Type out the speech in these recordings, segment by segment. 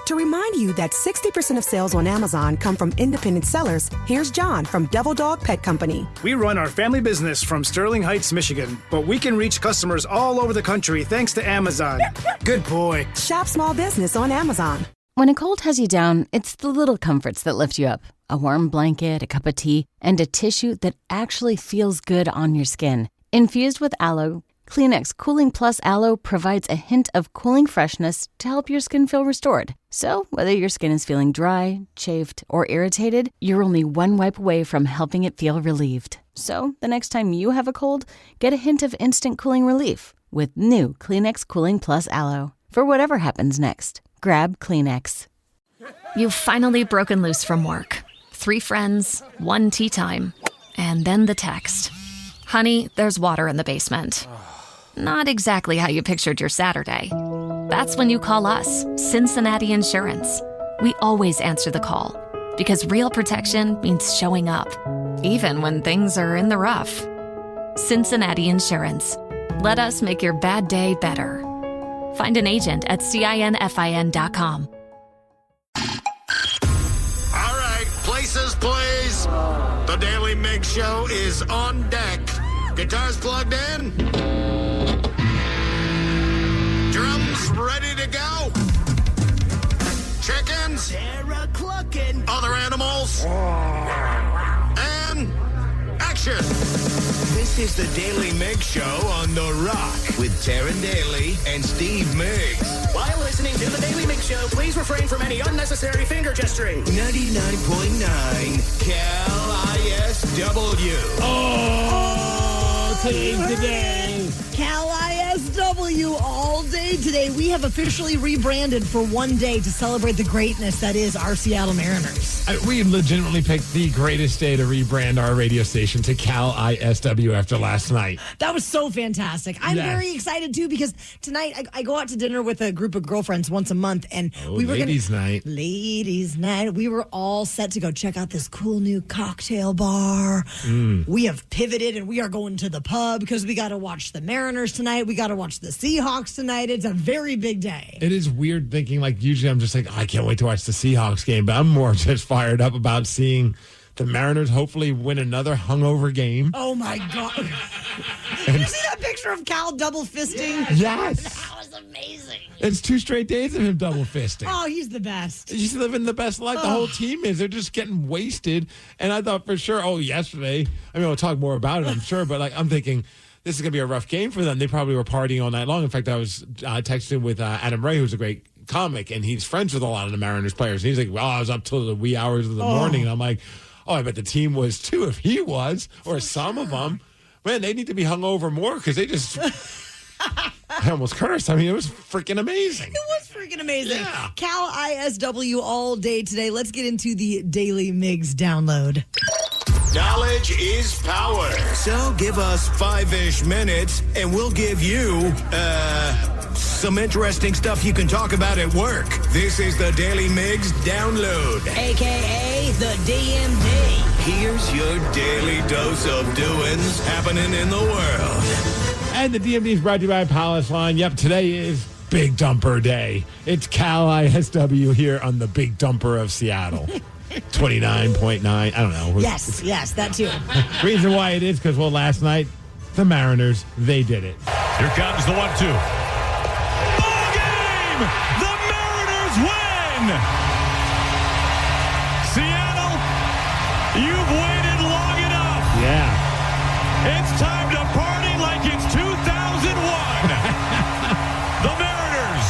To remind you that 60% of sales on Amazon come from independent sellers, here's John from Devil Dog Pet Company. We run our family business from Sterling Heights, Michigan, but we can reach customers all over the country thanks to Amazon. Good boy. Shop small business on Amazon. When a cold has you down, it's the little comforts that lift you up. A warm blanket, a cup of tea, and a tissue that actually feels good on your skin. Infused with aloe, Kleenex Cooling Plus Aloe provides a hint of cooling freshness to help your skin feel restored. So, whether your skin is feeling dry, chafed, or irritated, you're only one wipe away from helping it feel relieved. So, the next time you have a cold, get a hint of instant cooling relief with new Kleenex Cooling Plus Aloe. For whatever happens next, grab Kleenex. You've finally broken loose from work. 3 friends, 1 tea time, and then the text. Honey, there's water in the basement. Not exactly how you pictured your Saturday. That's when you call us, Cincinnati Insurance. We always answer the call because real protection means showing up, even when things are in the rough. Cincinnati Insurance. Let us make your bad day better. Find an agent at CINFIN.com. All right, places, please. The Daly Migs Show is on deck. Guitars plugged in. Drums ready to go. Chickens. Other animals. And action. This is the Daly Migs Show on The Rock with Taryn Daly and Steve Migs. While listening to the Daly Migs Show, please refrain from any unnecessary finger gesturing. 99.9 Cal ISW. Oh, today's the day. Cal ISW all day today. We have officially rebranded for one day to celebrate the greatness that is our Seattle Mariners. We legitimately picked the greatest day to rebrand our radio station to Cal ISW after last night. That was so fantastic. I'm very excited, too, because tonight I go out to dinner with a group of girlfriends once a month. And we were Ladies' night. Ladies' night. We were all set to go check out this cool new cocktail bar. We have pivoted, and we are going to the pub because we got to watch the Mariners tonight. We got to watch the Seahawks tonight. It's a very big day. It is weird thinking, like, usually I'm just like, I can't wait to watch the Seahawks game, but I'm more just fired up about seeing the Mariners hopefully win another hungover game. Oh, my God. Did you see that picture of Cal double fisting? Yes. That was amazing. It's 2 straight days of him double fisting. Oh, he's the best. He's living the best life. The whole team is. They're just getting wasted. And I thought for sure, yesterday, I mean, we'll talk more about it, I'm sure, but like I'm thinking, this is going to be a rough game for them. They probably were partying all night long. In fact, I was texting with Adam Ray, who's a great comic, and he's friends with a lot of the Mariners players. And he's like, well, I was up till the wee hours of the morning. And I'm like, I bet the team was too, if he was, or some of them. Man, they need to be hungover more because they just... I almost cursed. I mean, it was freaking amazing. It was freaking amazing. Yeah. Cal ISW all day today. Let's get into the Daily Migs download. Knowledge is power. So give us 5-ish minutes and we'll give you, some interesting stuff you can talk about at work. This is the Daily Migs Download. AKA the DMD. Here's your daily dose of doings happening in the world. And the DMD is brought to you by Palace Line. Yep, today is Big Dumper Day. It's Cal ISW here on the Big Dumper of Seattle. 29.9. I don't know. Yes, that too. Reason why it is because, last night, the Mariners, they did it. Here comes the 1-2. Ball game! The Mariners win! Seattle, you've waited long enough. Yeah. It's time to party like it's 2001. The Mariners.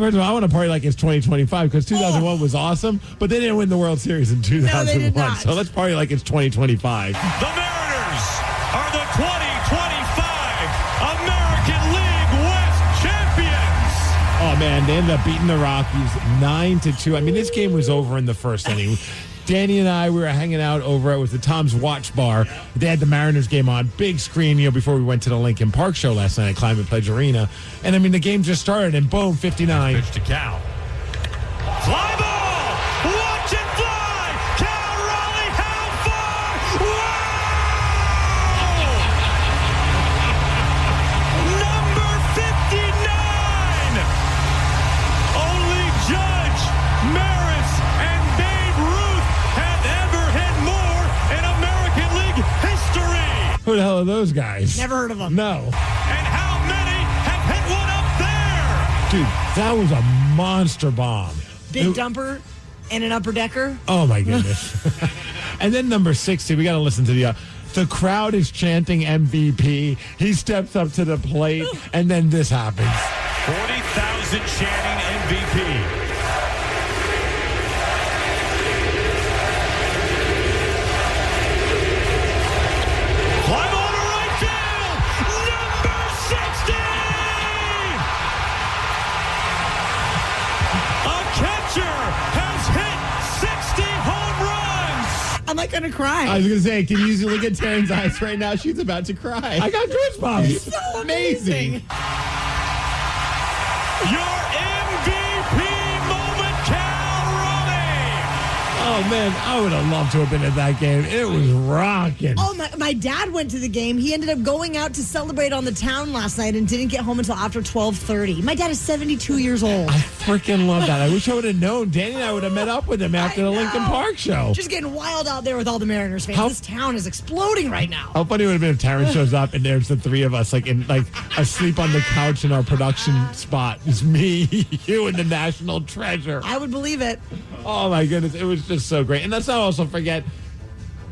First of all, I want to party like it's 2025 because 2001 was awesome, but they didn't win the World Series in 2001. No, they did not. So let's party like it's 2025. The Mariners are the 2025 American League West champions. Oh, man, they ended up beating the Rockies 9-2. I mean, this game was over in the first inning. Danny and I, we were hanging out over at the Tom's Watch Bar. They had the Mariners game on, big screen, before we went to the Lincoln Park show last night at Climate Pledge Arena. And, I mean, the game just started, and boom, 59. Pitch to Cal. Fly ball! Watch it fly! Cal Raleigh, how far? Wow! Number 59! Only Judge Maris and Babe Ruth have ever hit more in American League history. Who the hell are those guys? Never heard of them. No. And how many have hit one up there? Dude, that was a monster bomb. Big dumper and an upper decker. Oh, my goodness. And then number 60, we got to listen to the crowd is chanting MVP. He steps up to the plate, and then this happens. 40,000 chanting MVP. Fly ball to right field. Number 60. A catcher has hit 60 home runs. I'm not going to cry. I was going to say, can you look at Taryn's eyes right now? She's about to cry. I got goosebumps. So amazing. Your MVP moment, Cal Raleigh. Oh, man, I would have loved to have been at that game. It was rocking. Oh, my dad went to the game. He ended up going out to celebrate on the town last night and didn't get home until after 12:30. My dad is 72 years old. I freaking love that. I wish I would have known. Danny and I would have met up with him after the Lincoln Park show. Just getting wild out there with all the Mariners fans. This town is exploding right now. How funny would it have been if Taryn shows up and there's the three of us, asleep on the couch in our production spot. It's me, you, and the national treasure. I would believe it. Oh, my goodness. It was just so great. And let's not also forget,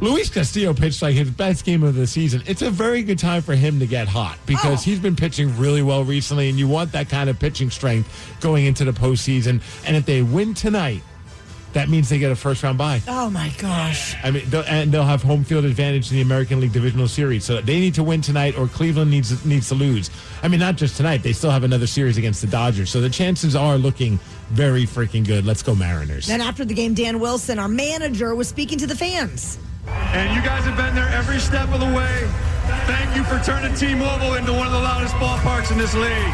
Luis Castillo pitched like his best game of the season. It's a very good time for him to get hot because he's been pitching really well recently, and you want that kind of pitching strength going into the postseason. And if they win tonight, that means they get a first-round bye. Oh, my gosh. I mean, they'll have home field advantage in the American League Divisional Series. So they need to win tonight, or Cleveland needs to lose. I mean, not just tonight. They still have another series against the Dodgers. So the chances are looking very freaking good. Let's go Mariners. Then after the game, Dan Wilson, our manager, was speaking to the fans. And you guys have been there every step of the way. Thank you for turning T-Mobile into one of the loudest ballparks in this league.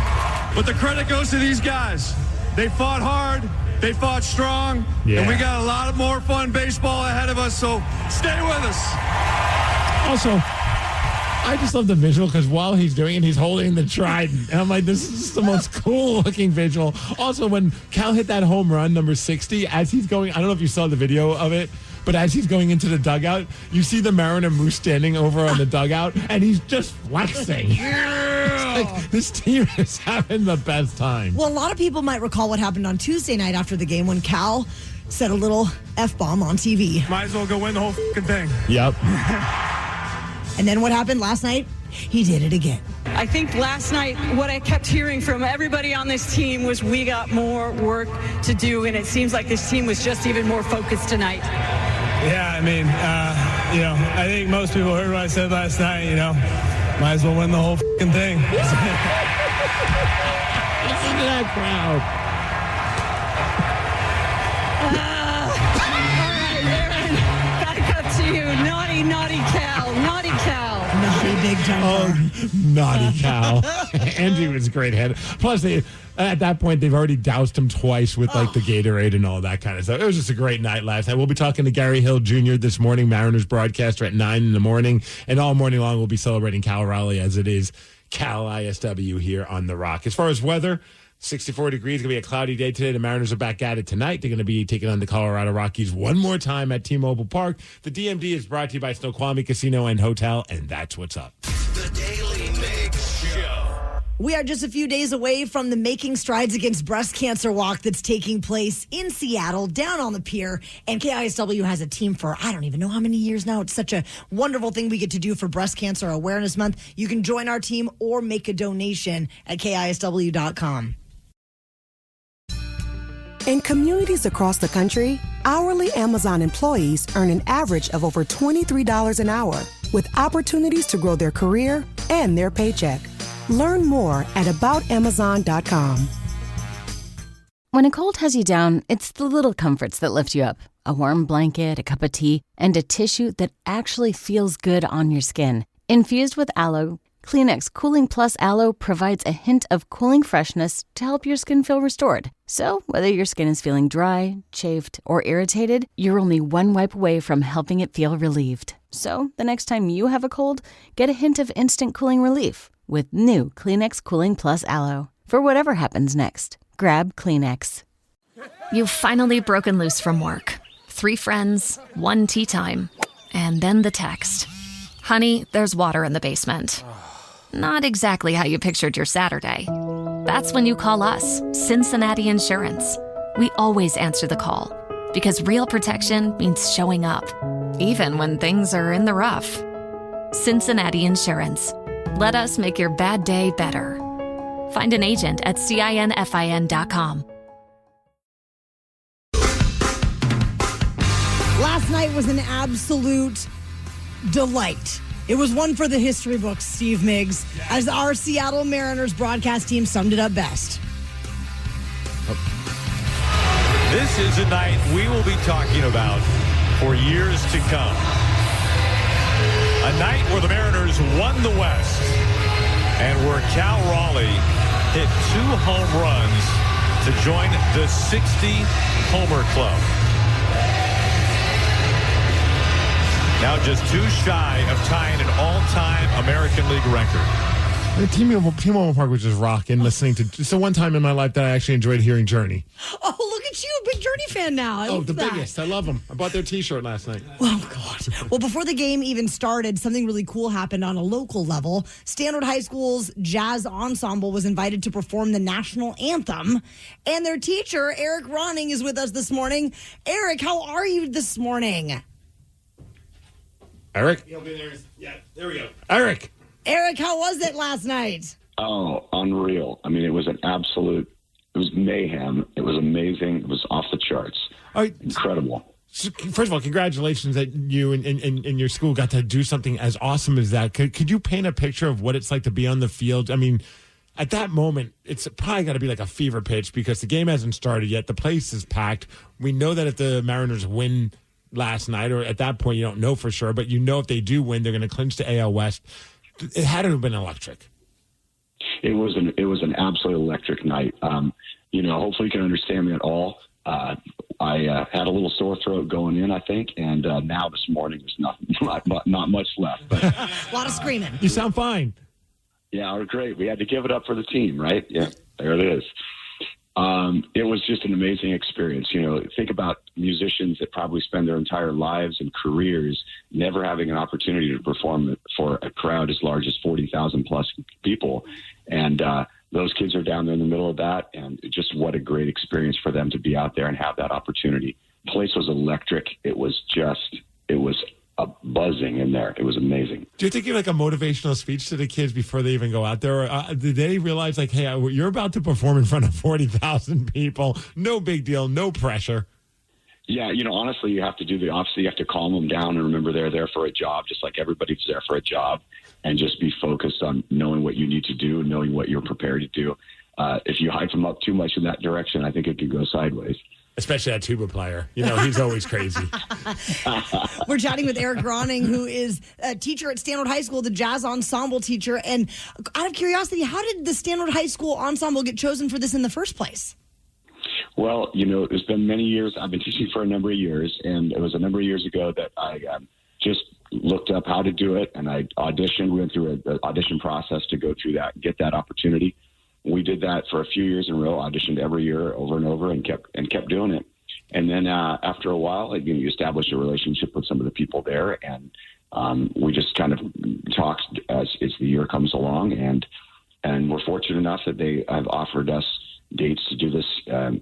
But the credit goes to these guys. They fought hard. They fought strong, and we got a lot of more fun baseball ahead of us, so stay with us. Also, I just love the visual because while he's doing it, he's holding the trident. And I'm like, this is just the most cool-looking visual. Also, when Cal hit that home run, number 60, as he's going, I don't know if you saw the video of it, but as he's going into the dugout, you see the Mariner Moose standing over on the dugout, and he's just flexing. Like, this team is having the best time. Well, a lot of people might recall what happened on Tuesday night after the game when Cal said a little F-bomb on TV. Might as well go win the whole fucking thing. Yep. And then what happened last night? He did it again. I think last night what I kept hearing from everybody on this team was we got more work to do, and it seems like this team was just even more focused tonight. Yeah, I mean, I think most people heard what I said last night, might as well win the whole fucking thing. Listen to that crowd. All right, Aaron, back up to you. Naughty Cal. Naughty Cal. Naughty big time. Oh, naughty Cal. Angie was a great head. Plus, at that point, they've already doused him twice with the Gatorade and all that kind of stuff. It was just a great night last night. We'll be talking to Gary Hill Jr. this morning, Mariners broadcaster at 9 in the morning. And all morning long, we'll be celebrating Cal Raleigh as it is Cal ISW here on The Rock. As far as weather, 64 degrees. Going to be a cloudy day today. The Mariners are back at it tonight. They're going to be taking on the Colorado Rockies one more time at T-Mobile Park. The DMD is brought to you by Snoqualmie Casino and Hotel, and that's what's up. The Daily Migs Show. We are just a few days away from the Making Strides Against Breast Cancer walk that's taking place in Seattle, down on the pier. And KISW has a team for, I don't even know how many years now. It's such a wonderful thing we get to do for Breast Cancer Awareness Month. You can join our team or make a donation at KISW.com. In communities across the country, hourly Amazon employees earn an average of over $23 an hour, with opportunities to grow their career and their paycheck. Learn more at aboutamazon.com. When a cold has you down, it's the little comforts that lift you up. A warm blanket, a cup of tea, and a tissue that actually feels good on your skin. Infused with aloe, Kleenex Cooling Plus Aloe provides a hint of cooling freshness to help your skin feel restored. So, whether your skin is feeling dry, chafed, or irritated, you're only one wipe away from helping it feel relieved. So, the next time you have a cold, get a hint of instant cooling relief with new Kleenex Cooling Plus Aloe. For whatever happens next, grab Kleenex. You've finally broken loose from work. 3 friends, 1 tea time, and then the text. Honey, there's water in the basement. Not exactly how you pictured your Saturday. That's when you call us, Cincinnati Insurance. We always answer the call because real protection means showing up, even when things are in the rough. Cincinnati Insurance. Let us make your bad day better. Find an agent at CINFIN.com. Last night was an absolute delight. It was one for the history books, Steve Migs, as our Seattle Mariners broadcast team summed it up best. This is a night we will be talking about for years to come. A night where the Mariners won the West and where Cal Raleigh hit 2 home runs to join the 60-homer club. Now just 2 shy of tying an all-time American League record. The T-Mobile Park was just rocking listening to. It's the one time in my life that I actually enjoyed hearing Journey. Oh, look at you, a big Journey fan now. The biggest. I love them. I bought their T-shirt last night. Oh, God. Well, before the game even started, something really cool happened on a local level. Stanford High School's jazz ensemble was invited to perform the national anthem, and their teacher, Eric Ronning, is with us this morning. Eric, how are you this morning? Eric? He'll be there. Yeah, there we go. Eric, how was it last night? Oh, unreal. I mean, it was it was mayhem. It was amazing. It was off the charts. Incredible. First of all, congratulations that you and your school got to do something as awesome as that. Could you paint a picture of what it's like to be on the field? I mean, at that moment, it's probably got to be like a fever pitch because the game hasn't started yet. The place is packed. We know that if the Mariners win last night, or at that point, you don't know for sure, but you know if they do win, they're going to clinch the AL West. It had to have been electric. It was an absolute electric night. Hopefully you can understand me at all. I had a little sore throat going in, I think, and now this morning there's not much left. But a lot of screaming. You sound fine. Yeah, we're great. We had to give it up for the team, right? Yeah, there it is. It was just an amazing experience. Think about musicians that probably spend their entire lives and careers never having an opportunity to perform for a crowd as large as 40,000 plus people. And those kids are down there in the middle of that. And just what a great experience for them to be out there and have that opportunity. The place was electric. It was a buzzing in there. It was amazing. Do you think you're like a motivational speech to the kids before they even go out there? Or, did they realize like, hey, you're about to perform in front of 40,000 people. No big deal. No pressure. Yeah. Honestly, you have to do the opposite. You have to calm them down and remember they're there for a job, just like everybody's there for a job, and just be focused on knowing what you need to do, knowing what you're prepared to do. If you hype them up too much in that direction, I think it could go sideways. Especially that tuba player. He's always crazy. We're chatting with Eric Ronning, who is a teacher at Stanford High School, the jazz ensemble teacher. And out of curiosity, how did the Stanford High School ensemble get chosen for this in the first place? Well, it's been many years. I've been teaching for a number of years, and it was a number of years ago that I just looked up how to do it, and I auditioned. We went through an audition process to go through that and get that opportunity. We did that for a few years in a row, auditioned every year over and over and kept doing it. And then after a while, you establish a relationship with some of the people there. And we just kind of talked as the year comes along. And we're fortunate enough that they have offered us dates to do this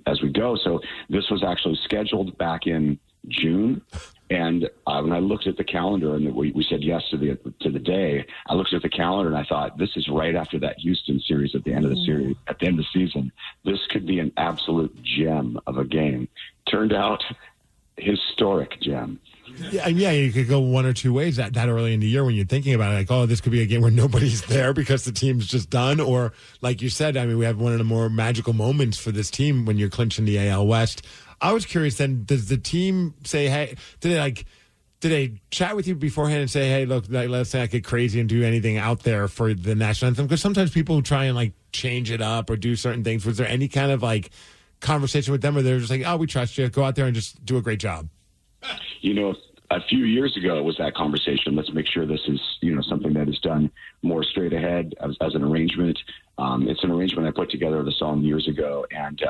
as we go. So this was actually scheduled back in June. And when I looked at the calendar and we said yes to the day, I looked at the calendar and I thought, this is right after that Houston series at the end of the series, at the end of the season. This could be an absolute gem of a game. Turned out, historic gem. Yeah, you could go one or two ways that early in the year when you're thinking about it. Like, oh, this could be a game where nobody's there because the team's just done. Or, like you said, we have one of the more magical moments for this team when you're clinching the AL West. I was curious then, does the team say, hey, did they chat with you beforehand and say, hey, look, let's not get crazy and do anything out there for the national anthem? Because sometimes people try and change it up or do certain things. Was there any kind of conversation with them where they're just like, oh, we trust you, go out there and just do a great job? A few years ago, it was that conversation. Let's make sure this is, something that is done more straight ahead as an arrangement. It's an arrangement I put together of the song years ago, and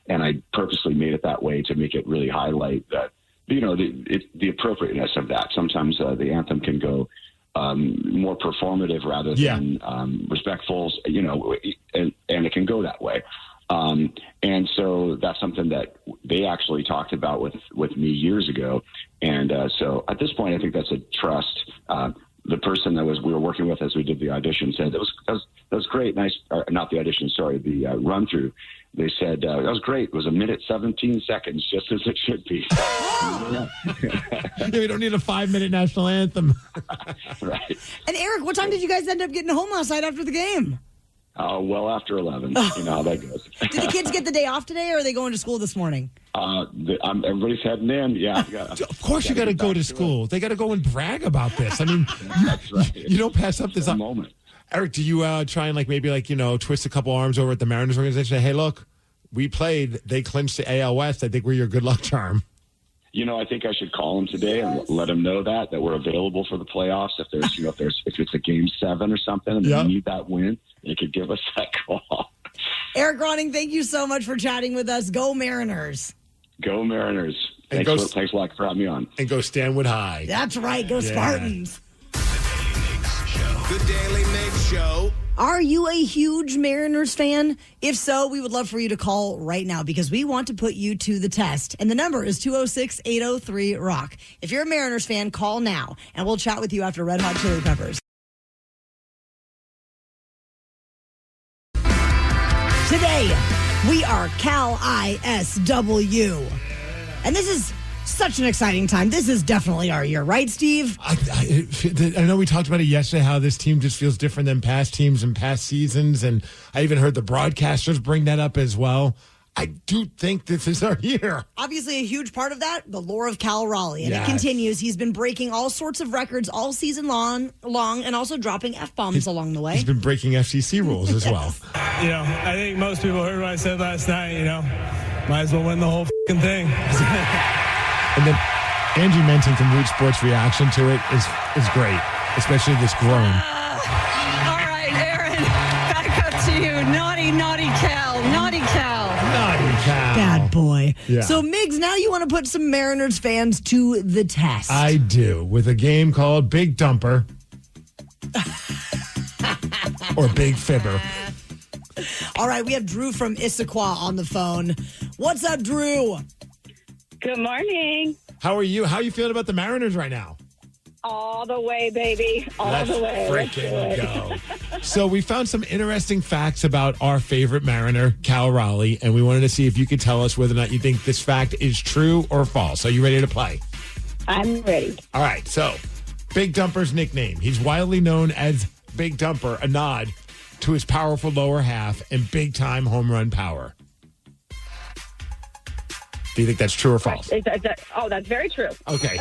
and I purposely made it that way to make it really highlight that, the appropriateness of that. Sometimes the anthem can go more performative rather than respectful, and it can go that way. And so that's something that they actually talked about with me years ago. And so at this point, I think that's a trust. The person that we were working with as we did the audition said, that was great. Nice. Not the audition, sorry, the run through. They said, that was great. It was 1:17 seconds, just as it should be. We don't need a 5-minute national anthem. Right. And Eric, what time did you guys end up getting home last night after the game? Well after 11. You know how that goes. Did the kids get the day off today, or are they going to school this morning? Everybody's heading in. Yeah. Of course you got to go to school. They got to go and brag about this. I mean, that's right. You don't pass up this moment. Eric, do you try and twist a couple arms over at the Mariners organization? Hey, look, we played. They clinched the AL West. I think we're your good luck charm. I think I should call them today and let them know that we're available for the playoffs. If if it's a game 7 or something and they need that win, they could give us that call. Eric Ronning, thank you so much for chatting with us. Go Mariners. Go Mariners. Thanks a lot for having me on. And go Stanwood High. That's right. Go Spartans. The Daly Migs Show. Are you a huge Mariners fan? If so, we would love for you to call right now because we want to put you to the test. And the number is 206-803-ROCK. If you're a Mariners fan, call now, and we'll chat with you after Red Hot Chili Peppers. Today, we are Cal ISW. And this is such an exciting time. This is definitely our year, right, Steve? I know we talked about it yesterday, how this team just feels different than past teams and past seasons, and I even heard the broadcasters bring that up as well. I do think this is our year. Obviously, a huge part of that, the lore of Cal Raleigh. And it continues. He's been breaking all sorts of records all season long and also dropping F-bombs along the way. He's been breaking FCC rules as well. I think most people heard what I said last night, might as well win the whole f***ing thing. And then Angie Menton from Root Sports' reaction to it is great, especially this groan. All right, Aaron, back up to you. Naughty Cal. Naughty Cal. Naughty Cal. Bad boy. Yeah. So, Migs, now you want to put some Mariners fans to the test. I do, with a game called Big Dumper. Or Big Fibber. All right, we have Drew from Issaquah on the phone. What's up, Drew? Good morning. How are you? How are you feeling about the Mariners right now? All the way, baby. All the way. Freaking go. So we found some interesting facts about our favorite Mariner, Cal Raleigh, and we wanted to see if you could tell us whether or not you think this fact is true or false. Are you ready to play? I'm ready. All right. So Big Dumper's nickname. He's widely known as Big Dumper, a nod to his powerful lower half and big-time home run power. Do you think that's true or false? That's very true. Okay.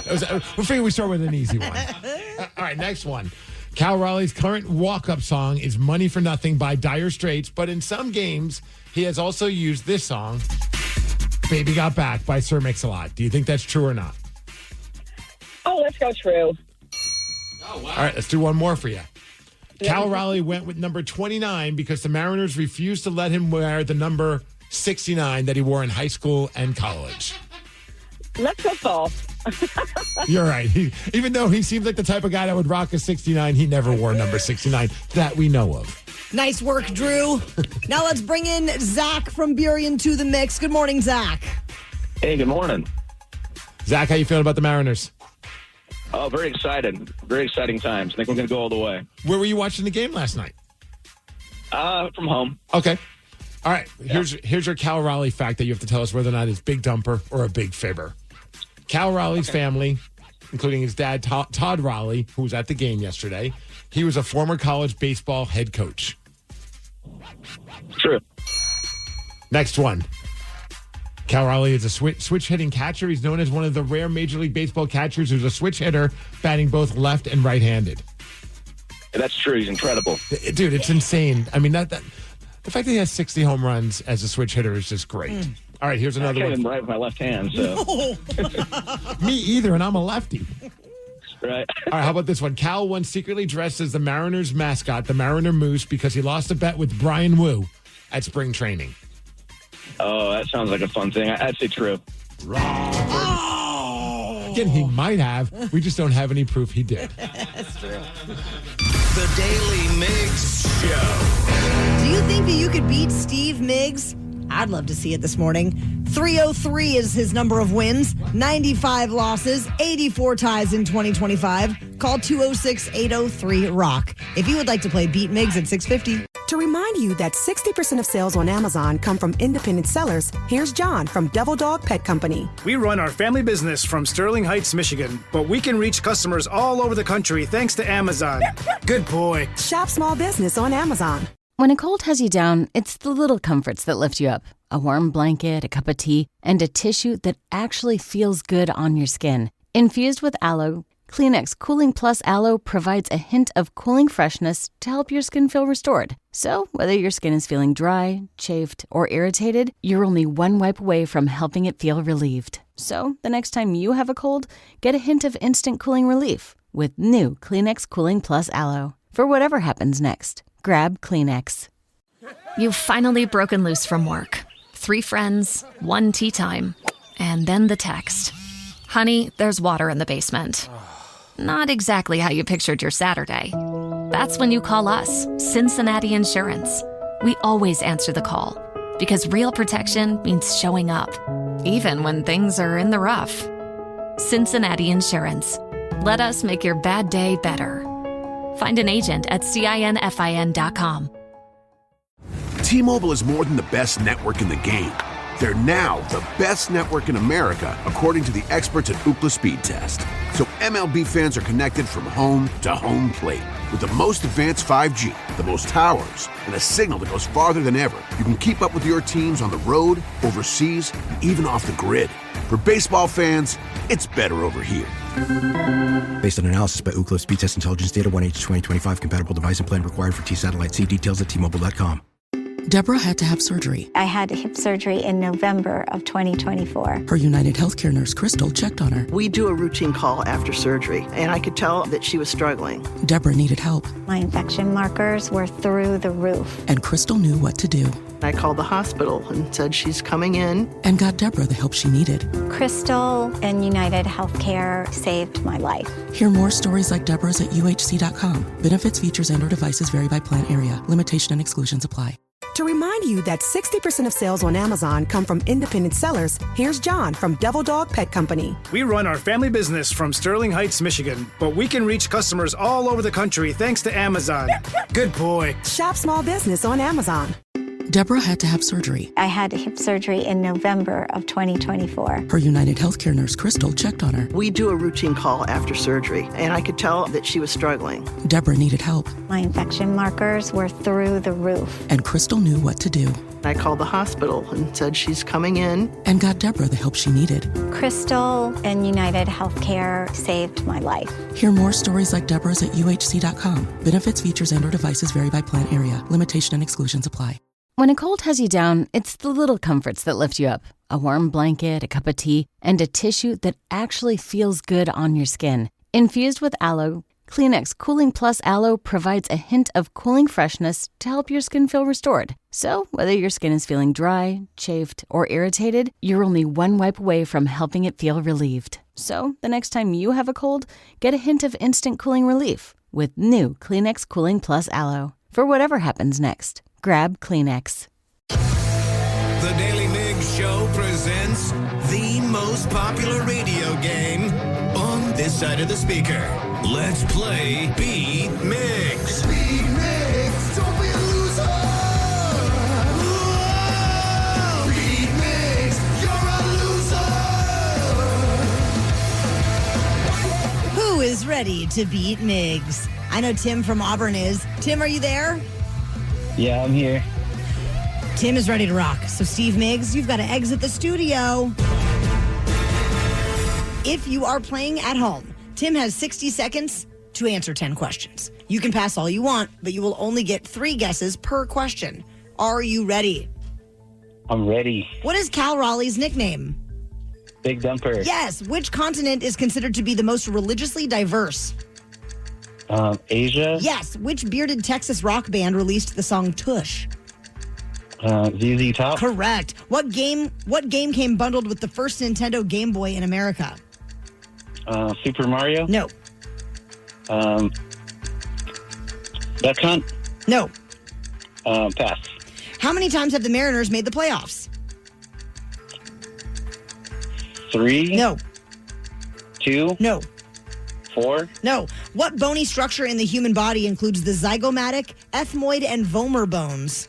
We figure we start with an easy one. All right, next one. Cal Raleigh's current walk-up song is Money for Nothing by Dire Straits, but in some games, he has also used this song, Baby Got Back by Sir Mix-a-Lot. Do you think that's true or not? Oh, let's go true. Oh, wow. All right, let's do one more for you. Cal Raleigh went with number 29 because the Mariners refused to let him wear the number 69 that he wore in high school and college. Let's go false. You're right. Even though he seems like the type of guy that would rock a 69, he never wore number 69 that we know of. Nice work, Drew. Now let's bring in Zach from Burien to the mix. Good morning, Zach. Hey, good morning. Zach, how you feeling about the Mariners? Oh, very excited. Very exciting times. I think we're going to go all the way. Where were you watching the game last night? From home. Okay. All right, here's your Cal Raleigh fact that you have to tell us whether or not it's Big Dumper or a Big Fibber. Cal Raleigh's family, including his dad, Todd Raleigh, who was at the game yesterday, he was a former college baseball head coach. True. Next one. Cal Raleigh is a switch hitting catcher. He's known as one of the rare Major League Baseball catchers who's a switch hitter, batting both left and right-handed. That's true. He's incredible. Dude, it's insane. I mean, the fact that he has 60 home runs as a switch hitter is just great. All right, here's another one. I can't even write with my left hand, so. Me either, and I'm a lefty. Right. All right, how about this one? Cal once secretly dressed as the Mariners mascot, the Mariner Moose, because he lost a bet with Brian Wu at spring training. Oh, that sounds like a fun thing. I'd say true. Oh! Again, he might have. We just don't have any proof he did. That's true. The Daly Migs Show. Do you think that you could beat Steve Migs? I'd love to see it this morning. 303 is his number of wins, 95 losses, 84 ties in 2025. Call 206-803-ROCK if you would like to play Beat Migs at 650. To remind you that 60% of sales on Amazon come from independent sellers, here's John from Devil Dog Pet Company. We run our family business from Sterling Heights, Michigan, but we can reach customers all over the country thanks to Amazon. Good boy. Shop small business on Amazon. When a cold has you down, it's the little comforts that lift you up. A warm blanket, a cup of tea, and a tissue that actually feels good on your skin. Infused with aloe, Kleenex Cooling Plus Aloe provides a hint of cooling freshness to help your skin feel restored. So, whether your skin is feeling dry, chafed, or irritated, you're only one wipe away from helping it feel relieved. So, the next time you have a cold, get a hint of instant cooling relief with new Kleenex Cooling Plus Aloe. For whatever happens next, grab Kleenex. You've finally broken loose from work. 3 friends, 1 tea time, and then the text. Honey, there's water in the basement. Not exactly how you pictured your Saturday. That's when you call us, Cincinnati Insurance. We always answer the call because real protection means showing up, even when things are in the rough. Cincinnati Insurance. Let us make your bad day better. Find an agent at CINFIN.com. T-Mobile is more than the best network in the game. They're now the best network in America, according to the experts at Ookla Speed Test. So MLB fans are connected from home to home plate. With the most advanced 5G, the most towers, and a signal that goes farther than ever, you can keep up with your teams on the road, overseas, and even off the grid. For baseball fans, it's better over here. Based on analysis by Ookla Speed Test Intelligence Data, 1H2025 compatible device and plan required for T-Satellite. See details at T-Mobile.com. Deborah had to have surgery. I had hip surgery in November of 2024. Her United Healthcare nurse, Crystal, checked on her. We do a routine call after surgery, and I could tell that she was struggling. Deborah needed help. My infection markers were through the roof. And Crystal knew what to do. I called the hospital and said she's coming in. And got Deborah the help she needed. Crystal and United Healthcare saved my life. Hear more stories like Deborah's at UHC.com. Benefits, features, and/or devices vary by plan area. Limitation and exclusions apply. To remind you that 60% of sales on Amazon come from independent sellers, here's John from Devil Dog Pet Company. We run our family business from Sterling Heights, Michigan, but we can reach customers all over the country thanks to Amazon. Good boy. Shop small business on Amazon. Deborah had to have surgery. I had hip surgery in November of 2024. Her United Healthcare nurse, Crystal, checked on her. We do a routine call after surgery, and I could tell that she was struggling. Deborah needed help. My infection markers were through the roof. And Crystal knew what to do. I called the hospital and said she's coming in. And got Deborah the help she needed. Crystal and United Healthcare saved my life. Hear more stories like Deborah's at UHC.com. Benefits, features, and/or devices vary by plan area. Limitation and exclusions apply. When a cold has you down, it's the little comforts that lift you up. A warm blanket, a cup of tea, and a tissue that actually feels good on your skin. Infused with aloe, Kleenex Cooling Plus Aloe provides a hint of cooling freshness to help your skin feel restored. So, whether your skin is feeling dry, chafed, or irritated, you're only one wipe away from helping it feel relieved. So, the next time you have a cold, get a hint of instant cooling relief with new Kleenex Cooling Plus Aloe. For whatever happens next, grab Kleenex. The Daly Migs Show presents the most popular radio game on this side of the speaker. Let's play Beat Migs. Beat Migs, don't be a loser. Whoa! Beat Migs, you're a loser. Who is ready to beat Migs? I know Tim from Auburn is. Tim, are you there? Yeah, I'm here. Tim is ready to rock. So, Steve Migs, you've got to exit the studio. If you are playing at home, Tim has 60 seconds to answer 10 questions. You can pass all you want, but you will only get 3 guesses per question. Are you ready? I'm ready. What is Cal Raleigh's nickname? Big Dumper. Yes. Which continent is considered to be the most religiously diverse? Asia. Yes. Which bearded Texas rock band released the song Tush? ZZ Top. Correct. What game came bundled with the first Nintendo Game Boy in America? Super Mario. No. Duck Hunt. No. Pass. How many times have the Mariners made the playoffs? 3. No. 2. No. 4. No. What bony structure in the human body includes the zygomatic, ethmoid, and vomer bones?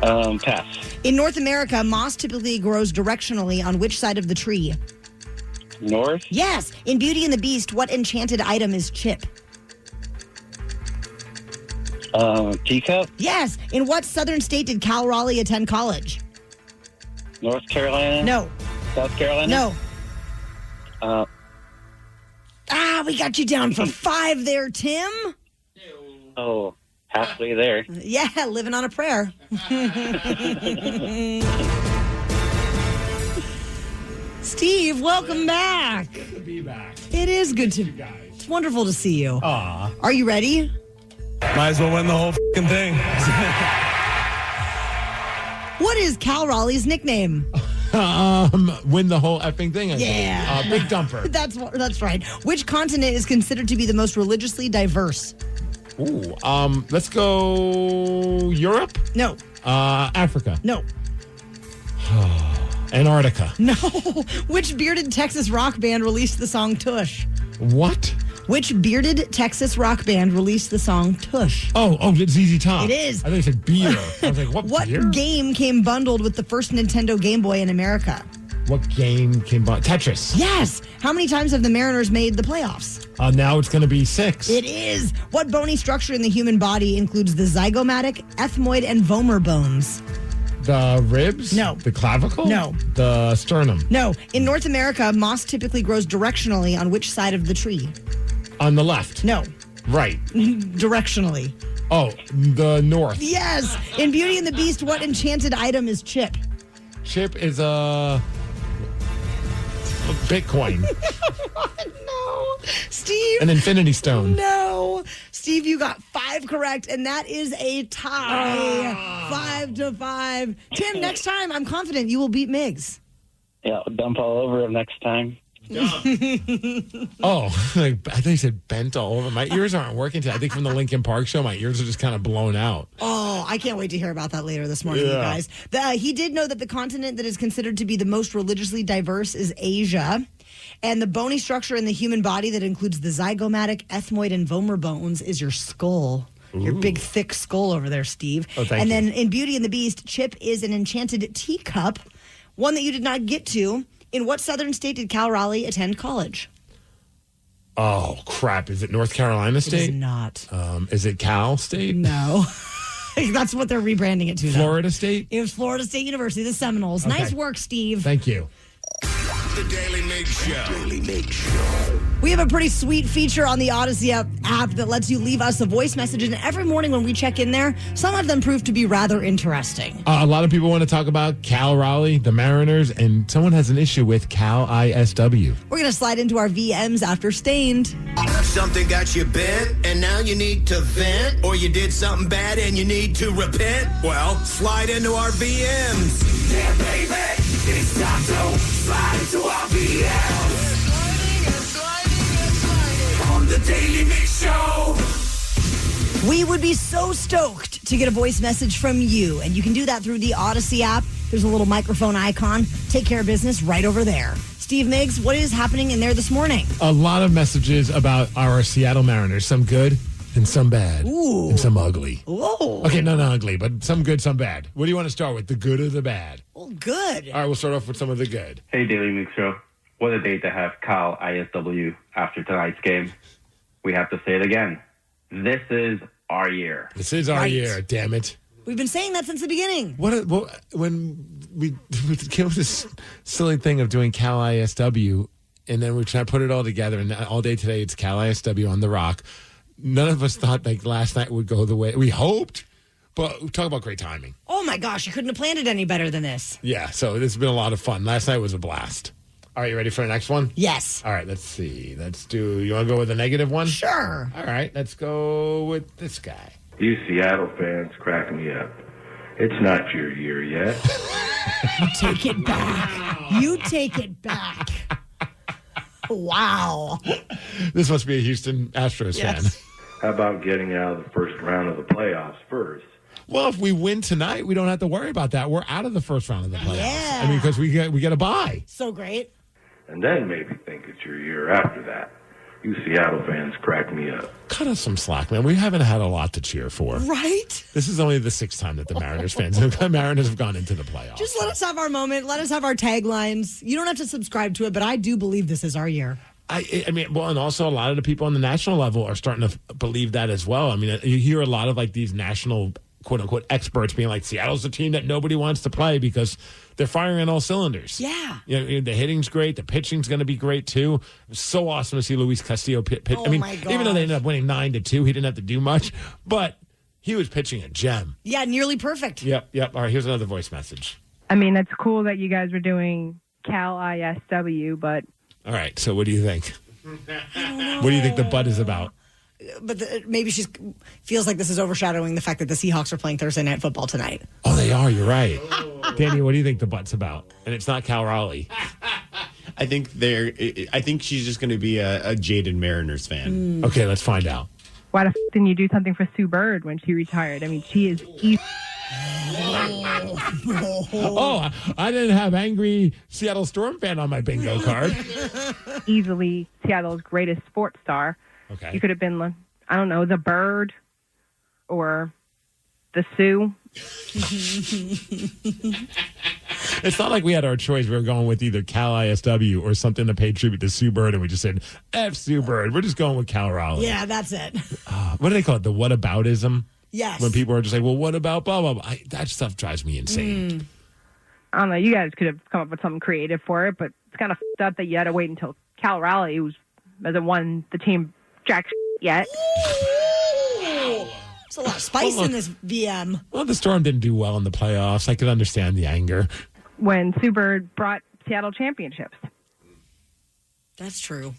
Pass. In North America, moss typically grows directionally on which side of the tree? North. Yes. In Beauty and the Beast, what enchanted item is Chip? Teacup. Yes. In what southern state did Cal Raleigh attend college? North Carolina. No. South Carolina. No. We got you down for 5 there, Tim. Oh, halfway there. Yeah, living on a prayer. Steve, welcome back. Good to be back. It is good to. It's wonderful to see you. Aw. Are you ready? Might as well win the whole thing. What is Cal Raleigh's nickname? Win the whole effing thing. I think. Yeah. Big dumper. That's right. Which continent is considered to be the most religiously diverse? Ooh. Let's go Europe. No. Africa. No. Antarctica. No. Which bearded Texas rock band released the song Tush? What? Which bearded Texas rock band released the song Tush? Oh, it's ZZ Top. It is. I thought you said beer. I was like, what beer? Game came bundled with the first Nintendo Game Boy in America? What game came by? Tetris. Yes. How many times have the Mariners made the playoffs? Now it's going to be 6. It is. What bony structure in the human body includes the zygomatic, ethmoid, and vomer bones? The ribs? No. The clavicle? No. The sternum? No. In North America, moss typically grows directionally on which side of the tree? On the left? No. Right. Directionally. Oh, the north. Yes. In Beauty and the Beast, what enchanted item is Chip? Chip is a Bitcoin. No. Steve. An infinity stone. No. Steve, you got 5 correct, and that is a tie. 5-5. Tim, next time, I'm confident you will beat Migs. Yeah, I'll dump all over him next time. Oh, I thought you said bent all over. My ears aren't working today. I think from the Linkin Park show, my ears are just kind of blown out. Oh, I can't wait to hear about that later this morning, you guys. He did know that the continent that is considered to be the most religiously diverse is Asia. And the bony structure in the human body that includes the zygomatic, ethmoid, and vomer bones is your skull. Ooh. Your big, thick skull over there, Steve. Oh, thank you. And then in Beauty and the Beast, Chip is an enchanted teacup, one that you did not get to. In what southern state did Cal Raleigh attend college? Oh, crap. Is it North Carolina State? It is not. Is it Cal State? No. That's what they're rebranding it to, though. Florida State? It was Florida State University, the Seminoles. Okay. Nice work, Steve. Thank you. The Daily Migs Show. Daily Migs Show. We have a pretty sweet feature on the Odyssey app that lets you leave us a voice message. And every morning when we check in there, some of them prove to be rather interesting. A lot of people want to talk about Cal Raleigh, the Mariners, and someone has an issue with Cal ISW. We're going to slide into our VMs after Stained. Something got you bent, and now you need to vent, or you did something bad and you need to repent? Well, slide into our VMs. Yeah, baby, it's time to slide into our VMs. On the Daily Mix Show. We would be so stoked to get a voice message from you, and you can do that through the Odyssey app. There's a little microphone icon. Take care of business right over there. Steve Migs, what is happening in there this morning? A lot of messages about our Seattle Mariners, some good and some bad. Ooh. And some ugly. Whoa. Okay, not ugly, but some good, some bad. What do you want to start with, the good or the bad? Well, good. All right, we'll start off with some of the good. Hey, Daily Mix Show. What a day to have Cal ISW after tonight's game. We have to say it again. This is our year. This is our year, damn it. We've been saying that since the beginning. When we came with this silly thing of doing Cal ISW, and then we try to put it all together, and all day today it's Cal ISW on the Rock. None of us thought like last night would go the way we hoped, but talk about great timing. Oh my gosh, you couldn't have planned it any better than this. Yeah, so this has been a lot of fun. Last night was a blast. All right, you ready for the next one? Yes. All right, let's see. You want to go with a negative one? Sure. All right, let's go with this guy. You Seattle fans crack me up. It's not your year yet. You take it back. You take it back. Wow. This must be a Houston Astros fan. How about getting out of the first round of the playoffs first? Well, if we win tonight, we don't have to worry about that. We're out of the first round of the playoffs. Yeah. I mean, because we get a bye. So great. And then maybe think it's your year after that. You Seattle fans crack me up. Cut us some slack, man. We haven't had a lot to cheer for. Right? This is only the sixth time that the Mariners have gone into the playoffs. Just let us have our moment. Let us have our taglines. You don't have to subscribe to it, but I do believe this is our year. I mean, well, and also a lot of the people on the national level are starting to believe that as well. I mean, you hear a lot of like these national quote unquote experts being like, Seattle's a team that nobody wants to play because they're firing on all cylinders. Yeah. You know, the hitting's great. The pitching's going to be great too. It was so awesome to see Luis Castillo pitch. Oh, I mean, my even though they ended up winning 9-2, he didn't have to do much, but he was pitching a gem. Yeah, nearly perfect. Yep. All right, here's another voice message. I mean, it's cool that you guys were doing Cal ISW, but... All right, so what do you think? What do you think the butt is about? But maybe she feels like this is overshadowing the fact that the Seahawks are playing Thursday Night Football tonight. Oh, they are. You're right. Danny, what do you think the butt's about? And it's not Cal Raleigh. I think she's just going to be a jaded Mariners fan. Okay, let's find out. Why the f*** didn't you do something for Sue Bird when she retired? I mean, she is Oh, I didn't have angry Seattle Storm fan on my bingo card. easily Seattle's greatest sports star. Okay. You could have been, I don't know, the Bird or the Sue. It's not like we had our choice. We were going with either Cal ISW or something to pay tribute to Sue Bird, and we just said, F Sue Bird. We're just going with Cal Raleigh. Yeah, that's it. What do they call it? The whataboutism? Yes. When people are just like, well, what about blah, blah, blah. That stuff drives me insane. I don't know. You guys could have come up with something creative for it, but it's kind of f***ed up that you had to wait until Cal Raleigh, who hasn't won the team jack yet. There's a lot of spice in this VM. Well, the Storm didn't do well in the playoffs. I could understand the anger. When Sue Bird brought Seattle championships. That's true.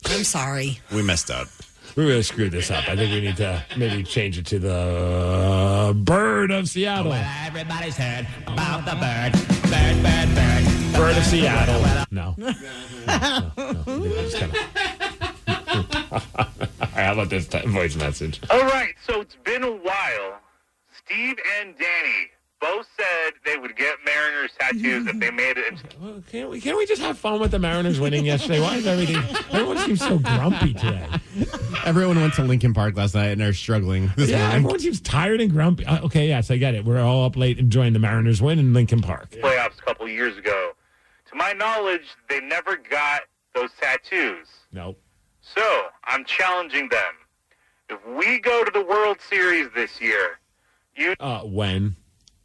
I'm sorry. We messed up. We really screwed this up. I think we need to maybe change it to the Bird of Seattle. Well, everybody's heard about the bird. Bird. Bird of Seattle. No. Just kinda... All right, how about this voice message? All right, so it's been a while. Steve and Danny both said they would get Mariners tattoos if they made it. Well, can't we just have fun with the Mariners winning yesterday? Why is everyone seems so grumpy today? Everyone went to Lincoln Park last night and are struggling this morning. Everyone seems tired and grumpy. Okay, yes, I get it. We're all up late enjoying the Mariners win in Lincoln Park. Playoffs a couple years ago. To my knowledge, they never got those tattoos. Nope. So I'm challenging them. If we go to the World Series this year, when?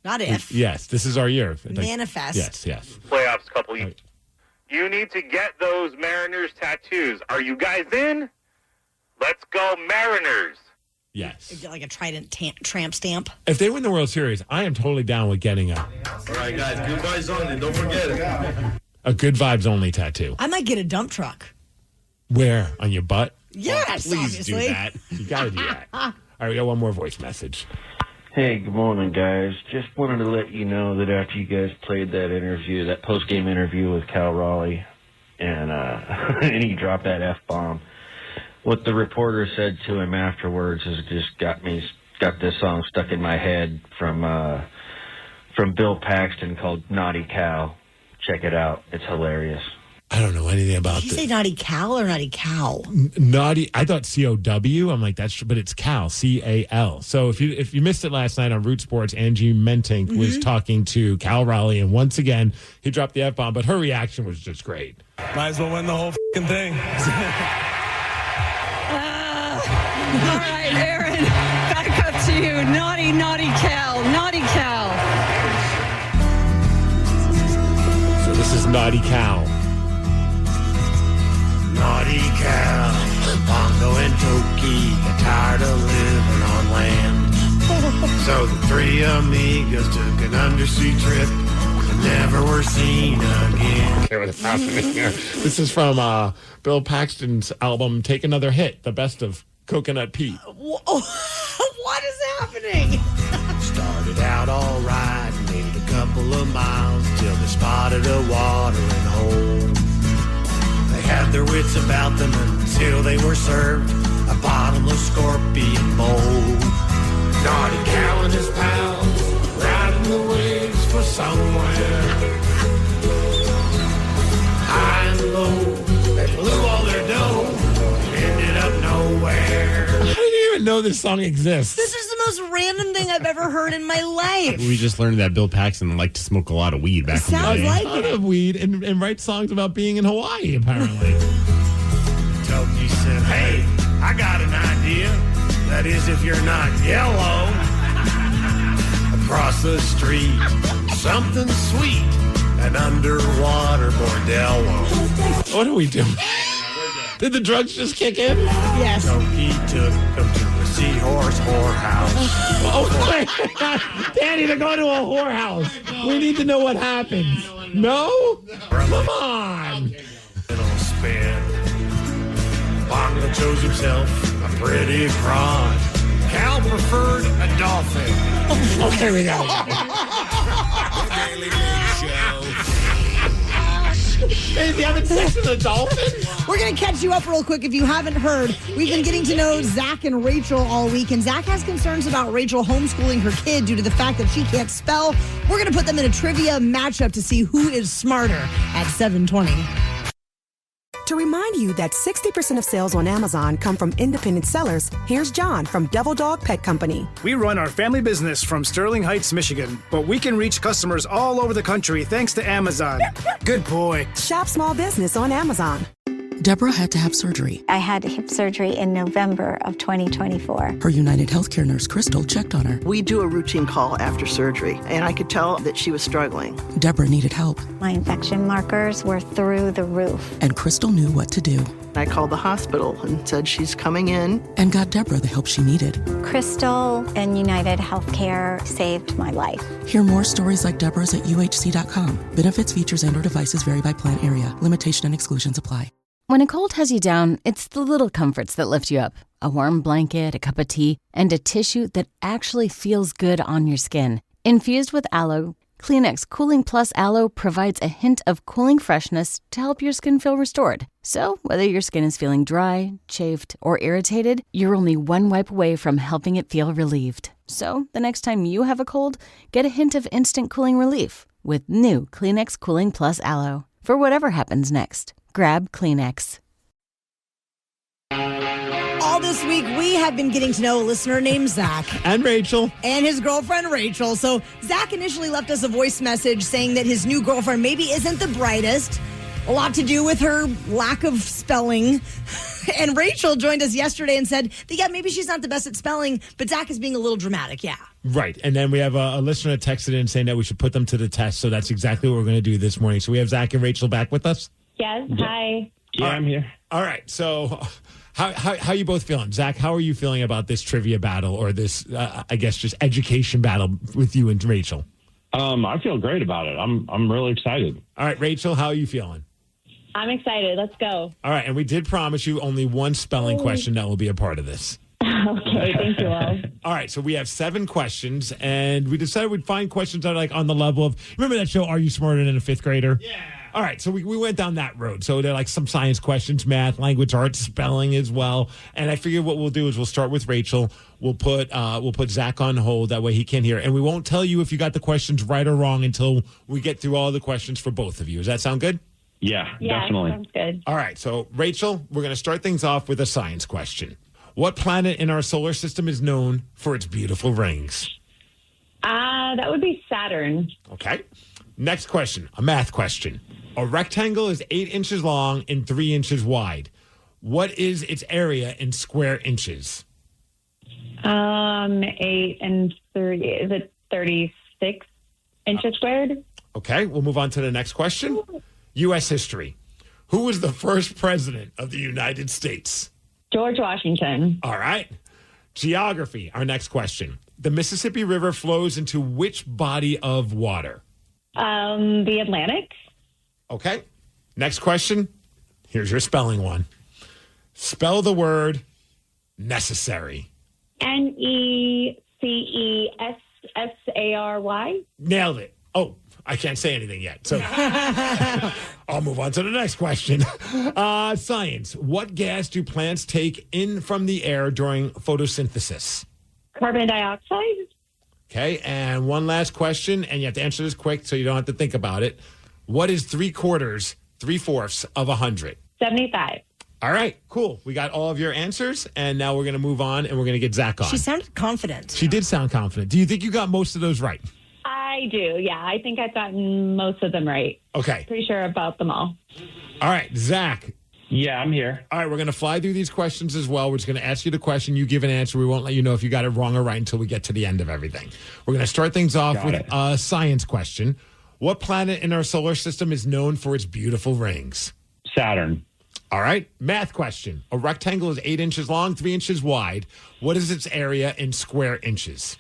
Not if. Yes, this is our year. Manifest. Yes. Playoffs a couple years. You need to get those Mariners tattoos. Are you guys in? Let's go Mariners. Yes. Like a Trident tramp stamp. If they win the World Series, I am totally down with getting All right, guys, good vibes only. Don't forget it. a good vibes only tattoo. I might get a dump truck. Where? On your butt? Yes, please obviously. do that. You got to do that. All right, we got one more voice message. Hey, good morning, guys. Just wanted to let you know that after you guys played that interview, that post-game interview with Cal Raleigh, and and he dropped that F-bomb, what the reporter said to him afterwards has just got this song stuck in my head from Bill Paxton called Naughty Cal. Check it out. It's hilarious. I don't know anything about Did you say Naughty Cal or Naughty Cow? Naughty. I thought COW. I'm like, that's true, but it's Cal, CAL. So if you missed it last night on Root Sports, Angie Mentink was talking to Cal Raleigh, and once again he dropped the F-bomb, but her reaction was just great. Might as well win the whole fucking thing. All right, Aaron, back up to you. Naughty Cal. Naughty Cal. So this is Naughty Cal. Naughty Cal, Pongo and Toki, got tired of living on land. So the three amigos took an undersea trip and never were seen again. Okay, what's happening here? This is from Bill Paxton's album Take Another Hit, the best of Coconut Pete. What is happening? Started out all right, made it a couple of miles till they spotted a watering hole. They had their wits about them until they were served a bottomless scorpion bowl. Naughty Cal and his pals riding the waves for somewhere. High and low, they blew all their dough and ended up nowhere. I didn't even know this song exists. This is the most random thing I've ever heard in my life. We just learned that Bill Paxton liked to smoke a lot of weed back in the Sounds day. like A lot of weed and write songs about being in Hawaii, apparently. Toki said, hey, I got an idea. That is, if you're not yellow. Across the street, something sweet, an underwater bordello. What are we doing? Did the drugs just kick in? Yes. Toki took them to the Seahorse whorehouse. Oh, wait. Danny, they're going to a whorehouse. We need to know what happens. No? Come on. Little spin. Bongo chose himself a pretty prawn. Cal preferred a dolphin. Okay, we got it. Daily Mix Show. Hey, you having sex with a dolphin? We're going to catch you up real quick if you haven't heard. We've been getting to know Zach and Rachel all week, and Zach has concerns about Rachel homeschooling her kid due to the fact that she can't spell. We're going to put them in a trivia matchup to see who is smarter at 7:20. To remind you that 60% of sales on Amazon come from independent sellers, here's John from Devil Dog Pet Company. We run our family business from Sterling Heights, Michigan, but we can reach customers all over the country thanks to Amazon. Good boy. Shop small business on Amazon. Deborah had to have surgery. I had hip surgery in November of 2024. Her United Healthcare nurse, Crystal, checked on her. We do a routine call after surgery, and I could tell that she was struggling. Deborah needed help. My infection markers were through the roof. And Crystal knew what to do. I called the hospital and said she's coming in. And got Deborah the help she needed. Crystal and United Healthcare saved my life. Hear more stories like Deborah's at uhc.com. Benefits, features, and/or devices vary by plan area. Limitation and exclusions apply. When a cold has you down, it's the little comforts that lift you up. A warm blanket, a cup of tea, and a tissue that actually feels good on your skin. Infused with aloe, Kleenex Cooling Plus Aloe provides a hint of cooling freshness to help your skin feel restored. So, whether your skin is feeling dry, chafed, or irritated, you're only one wipe away from helping it feel relieved. So, the next time you have a cold, get a hint of instant cooling relief with new Kleenex Cooling Plus Aloe. For whatever happens next, grab Kleenex. All this week, we have been getting to know a listener named Zach. And Rachel. And his girlfriend, Rachel. So Zach initially left us a voice message saying that his new girlfriend maybe isn't the brightest. A lot to do with her lack of spelling. And Rachel joined us yesterday and said that, yeah, maybe she's not the best at spelling, but Zach is being a little dramatic, yeah. Right. And then we have a listener that texted in saying that we should put them to the test. So that's exactly what we're going to do this morning. So we have Zach and Rachel back with us. Yes. Hi. Yeah, I'm here. All right. So how you both feeling? Zach, how are you feeling about this trivia battle or this, I guess, just education battle with you and Rachel? I feel great about it. I'm really excited. All right, Rachel, how are you feeling? I'm excited. Let's go. All right. And we did promise you only one spelling question that will be a part of this. Okay. Thank you all. All right. So we have 7 questions, and we decided we'd find questions that are like on the level of, remember that show, Are You Smarter Than a Fifth Grader? Yeah. All right, so we went down that road. So they're like some science questions, math, language, arts, spelling as well. And I figured what we'll do is we'll start with Rachel. We'll put Zach on hold. That way he can hear. And we won't tell you if you got the questions right or wrong until we get through all the questions for both of you. Does that sound good? Yeah, definitely. Sounds good. All right, so Rachel, we're going to start things off with a science question. What planet in our solar system is known for its beautiful rings? That would be Saturn. Okay. Next question, a math question. A rectangle is 8 inches long and 3 inches wide. What is its area in square inches? 8 and 30. Is it 36 inches squared? Okay, we'll move on to the next question. U.S. history. Who was the first president of the United States? George Washington. All right. Geography, our next question. The Mississippi River flows into which body of water? The Atlantic. Okay. Next question. Here's your spelling one. Spell the word necessary. necessary. CESSARY. Nailed it. Oh, I can't say anything yet. So I'll move on to the next question. Science. What gas do plants take in from the air during photosynthesis? Carbon dioxide. Okay. And one last question, and you have to answer this quick so you don't have to think about it. What is 3/4 of 100? 75. All right, cool. We got all of your answers, and now we're going to move on, and we're going to get Zach on. She sounded confident. She did sound confident. Do you think you got most of those right? I do, yeah. I think I've gotten most of them right. Okay. Pretty sure about them all. All right, Zach. Yeah, I'm here. All right, we're going to fly through these questions as well. We're just going to ask you the question. You give an answer. We won't let you know if you got it wrong or right until we get to the end of everything. We're going to start things off with a science question. What planet in our solar system is known for its beautiful rings? Saturn. All right. Math question. A rectangle is 8 inches long, 3 inches wide. What is its area in square inches?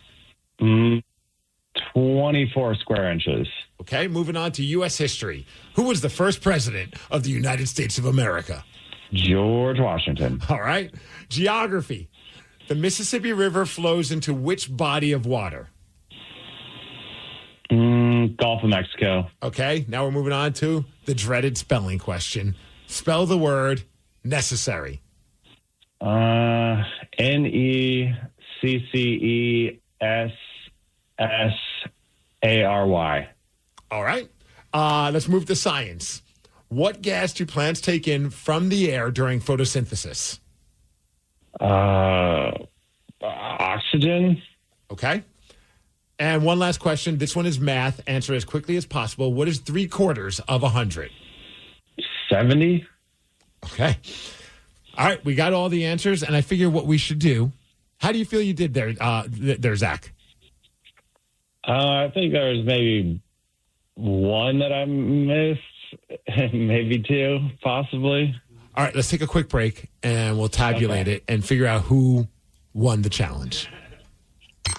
24 square inches. Okay. Moving on to U.S. history. Who was the first president of the United States of America? George Washington. All right. Geography. The Mississippi River flows into which body of water? Gulf of Mexico. Okay. Now we're moving on to the dreaded spelling question. Spell the word necessary. NECCESSARY. All right. Let's move to science. What gas do plants take in from the air during photosynthesis? Oxygen. Okay. And one last question. This one is math. Answer as quickly as possible. What is 3/4 of 100? 70. Okay. All right. We got all the answers, and I figure what we should do. How do you feel you did there, Zach? I think there was maybe one that I missed, maybe two, possibly. All right. Let's take a quick break, and we'll tabulate it and figure out who won the challenge.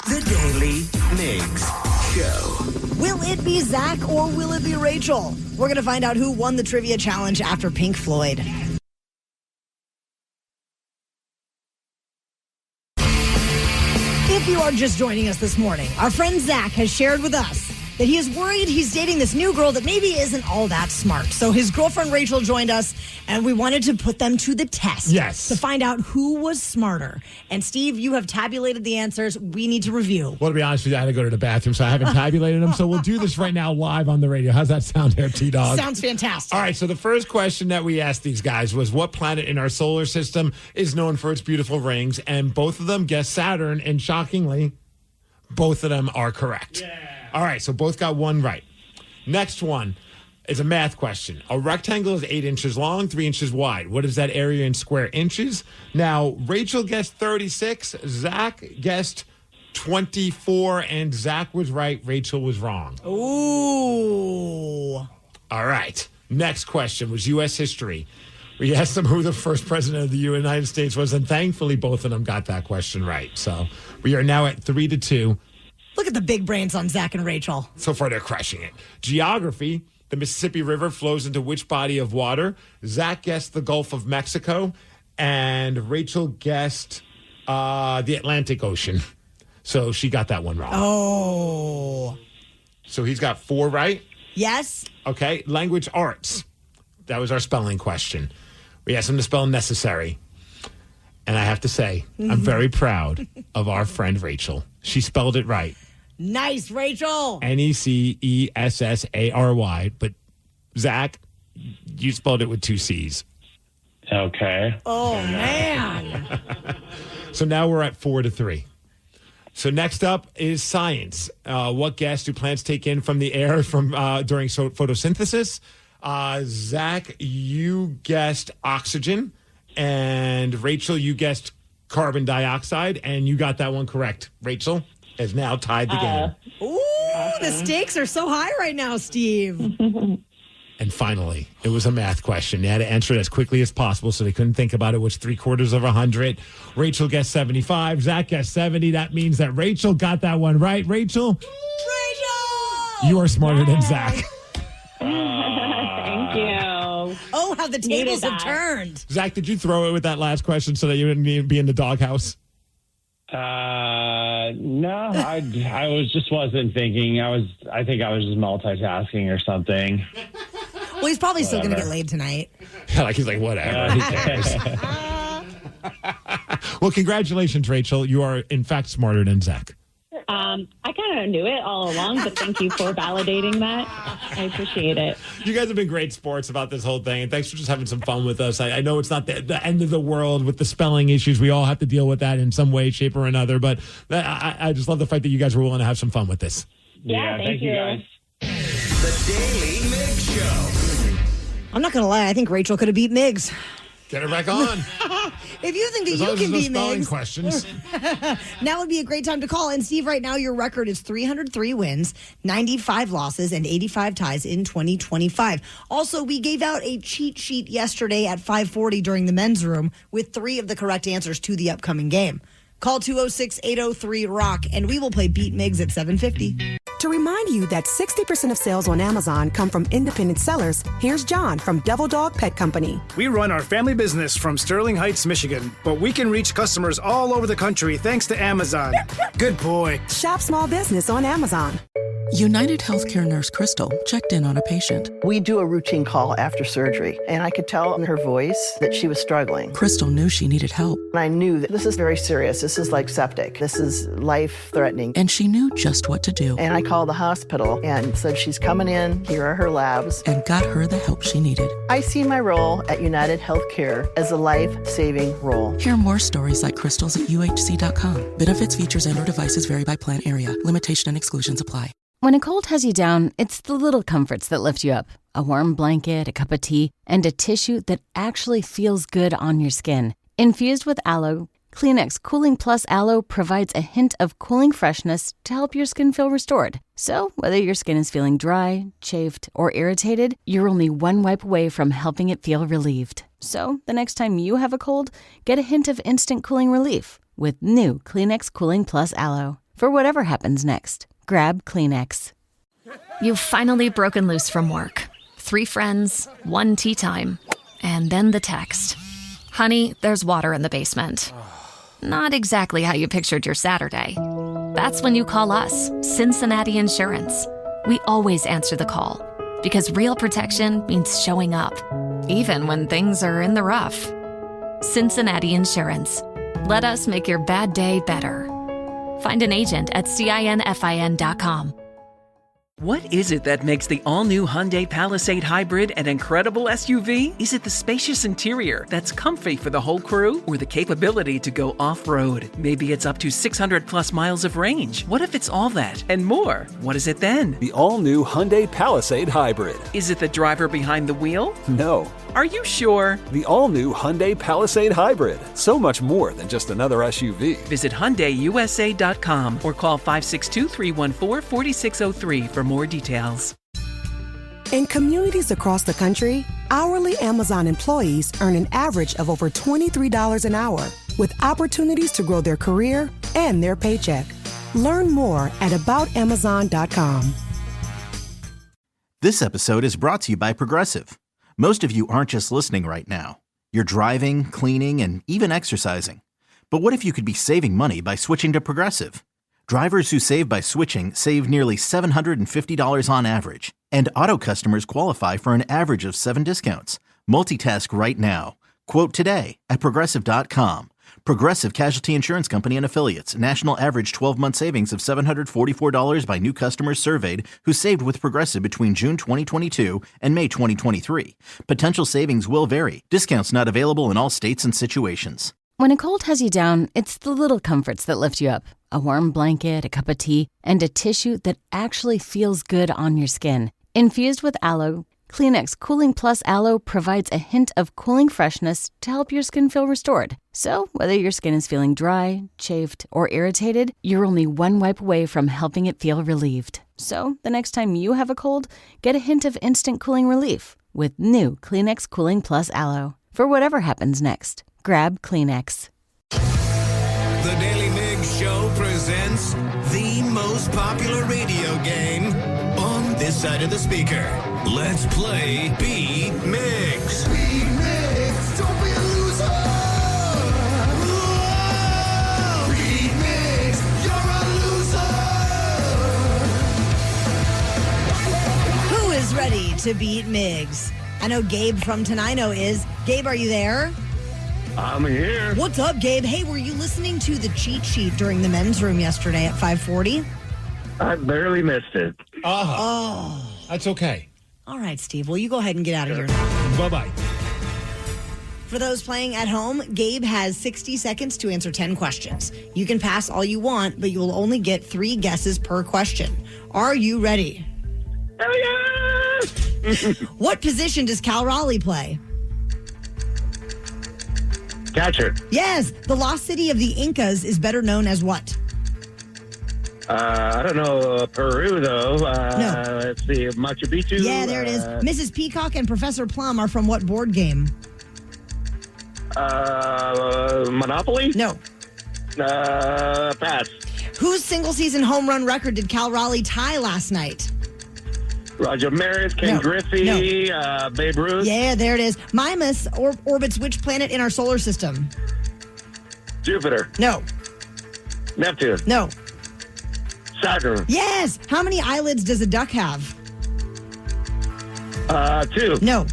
The Daily Migs Show. Will it be Zach or will it be Rachel? We're going to find out who won the trivia challenge after Pink Floyd. If you are just joining us this morning, our friend Zach has shared with us that he is worried he's dating this new girl that maybe isn't all that smart. So his girlfriend Rachel joined us, and we wanted to put them to the test. Yes. To find out who was smarter. And Steve, you have tabulated the answers. We need to review. Well, to be honest with you, I had to go to the bathroom, so I haven't tabulated them. So we'll do this right now live on the radio. How's that sound there, T-Dog? Sounds fantastic. All right, so the first question that we asked these guys was what planet in our solar system is known for its beautiful rings? And both of them guessed Saturn, and shockingly, both of them are correct. Yeah. All right, so both got one right. Next one is a math question. A rectangle is 8 inches long, 3 inches wide. What is that area in square inches? Now, Rachel guessed 36. Zach guessed 24, and Zach was right. Rachel was wrong. Ooh. All right. Next question was U.S. history. We asked them who the first president of the United States was, and thankfully both of them got that question right. So we are now at 3-2. Look at the big brains on Zach and Rachel. So far, they're crushing it. Geography. The Mississippi River flows into which body of water? Zach guessed the Gulf of Mexico, and Rachel guessed the Atlantic Ocean. So she got that one wrong. Oh. So he's got 4 right? Yes. Okay. Language arts. That was our spelling question. We asked him to spell necessary. And I have to say, I'm very proud of our friend Rachel. She spelled it right. Nice, Rachel. NECESSARY. But Zach, you spelled it with 2 C's. Okay. Oh, man. So now we're at 4-3. So next up is science. What gas do plants take in from the air during photosynthesis? Zach, you guessed oxygen. And Rachel, you guessed carbon dioxide, and you got that one correct. Rachel has now tied the game. Ooh, the stakes are so high right now, Steve. And finally, it was a math question. They had to answer it as quickly as possible, so they couldn't think about it, which 3/4 of 100. Rachel guessed 75. Zach guessed 70. That means that Rachel got that one right. Rachel, you are smarter than Zach. Thank you. Oh, how the tables have turned. Zach, did you throw it with that last question so that you wouldn't be in the doghouse? No, I wasn't thinking. I think I was just multitasking or something. Well, he's probably still going to get laid tonight. Like he's like, whatever. Who cares? Well, congratulations, Rachel. You are, in fact, smarter than Zach. I kind of knew it all along, but thank you for validating that. I appreciate it. You guys have been great sports about this whole thing, and thanks for just having some fun with us. I know it's not the end of the world with the spelling issues. We all have to deal with that in some way, shape, or another, but I just love the fact that you guys were willing to have some fun with this. Yeah, thank you guys. The Daily Migs Show. I'm not going to lie. I think Rachel could have beat Migs. Get her back on. If you think that as you long as can there's beat no spelling Migs, questions. now would be a great time to call. And Steve, right now your record is 303 wins, 95 losses, and 85 ties in 2025. Also, we gave out a cheat sheet yesterday at 5:40 during the men's room with 3 of the correct answers to the upcoming game. Call 206-803-ROCK, and we will play Beat Migs at 7:50. To remind you that 60% of sales on Amazon come from independent sellers, here's John from Devil Dog Pet Company. We run our family business from Sterling Heights, Michigan, but we can reach customers all over the country thanks to Amazon. Good boy. Shop small business on Amazon. United Healthcare nurse Crystal checked in on a patient. We do a routine call after surgery, and I could tell in her voice that she was struggling. Crystal knew she needed help. And I knew that this is very serious. This is like septic. This is life-threatening. And she knew just what to do. And I called the hospital and said, she's coming in. Here are her labs. And got her the help she needed. I see my role at United Healthcare as a life-saving role. Hear more stories like Crystal's at UHC.com. Benefits, features, and/or devices vary by plan area. Limitation and exclusions apply. When a cold has you down, it's the little comforts that lift you up. A warm blanket, a cup of tea, and a tissue that actually feels good on your skin. Infused with aloe, Kleenex Cooling Plus Aloe provides a hint of cooling freshness to help your skin feel restored. So, whether your skin is feeling dry, chafed, or irritated, you're only one wipe away from helping it feel relieved. So, the next time you have a cold, get a hint of instant cooling relief with new Kleenex Cooling Plus Aloe. For whatever happens next, grab Kleenex. You've finally broken loose from work. 3 friends, 1 tea time, and then the text. Honey, there's water in the basement. Not exactly how you pictured your Saturday. That's when you call us, Cincinnati Insurance. We always answer the call because real protection means showing up, even when things are in the rough. Cincinnati Insurance. Let us make your bad day better. Find an agent at CINFIN.com. What is it that makes the all-new Hyundai Palisade Hybrid an incredible SUV? Is it the spacious interior that's comfy for the whole crew? Or the capability to go off-road? Maybe it's up to 600-plus miles of range. What if it's all that and more? What is it then? The all-new Hyundai Palisade Hybrid. Is it the driver behind the wheel? No. Are you sure? The all-new Hyundai Palisade Hybrid. So much more than just another SUV. Visit HyundaiUSA.com or call 562-314-4603 for more details. In communities across the country, hourly Amazon employees earn an average of over $23 an hour, with opportunities to grow their career and their paycheck. Learn more at aboutamazon.com. This episode is brought to you by Progressive. Most of you aren't just listening right now. You're driving, cleaning, and even exercising. But what if you could be saving money by switching to Progressive? Drivers who save by switching save nearly $750 on average. And auto customers qualify for an average of 7 discounts. Multitask right now. Quote today at Progressive.com. Progressive Casualty Insurance Company and Affiliates. National average 12-month savings of $744 by new customers surveyed who saved with Progressive between June 2022 and May 2023. Potential savings will vary. Discounts not available in all states and situations. When a cold has you down, it's the little comforts that lift you up. A warm blanket, a cup of tea, and a tissue that actually feels good on your skin. Infused with aloe, Kleenex Cooling Plus Aloe provides a hint of cooling freshness to help your skin feel restored. So, whether your skin is feeling dry, chafed, or irritated, you're only one wipe away from helping it feel relieved. So, the next time you have a cold, get a hint of instant cooling relief with new Kleenex Cooling Plus Aloe. For whatever happens next, grab Kleenex. The Daily Migs Show presents the most popular radio game on this side of the speaker. Let's play Beat Migs. Beat Migs, don't be a loser. Whoa! Beat Migs. to beat Migs. I know Gabe from Tenino is. Gabe, are you there? I'm here. What's up, Gabe? Hey, were you listening to the cheat sheet during the men's room yesterday at 5:40? I barely missed it. Oh. That's okay. All right, Steve. Well, you go ahead and get out of here now. Bye-bye. For those playing at home, Gabe has 60 seconds to answer 10 questions. You can pass all you want, but you'll only get 3 guesses per question. Are you ready? Hell yeah! What position does Cal Raleigh play? Catcher. Yes. The lost city of the Incas is better known as what? I don't know Peru, though. No. Let's see, Machu Picchu. Yeah, there it is. Mrs. Peacock and Professor Plum are from what board game? Monopoly? No. Pass. Whose single-season home run record did Cal Raleigh tie last night? Roger Maris, Ken Griffey, Babe Ruth. Yeah, there it is. Mimas orbits which planet in our solar system? Jupiter. No. Neptune. No. Saturn. Yes. How many eyelids does a duck have? 2. No.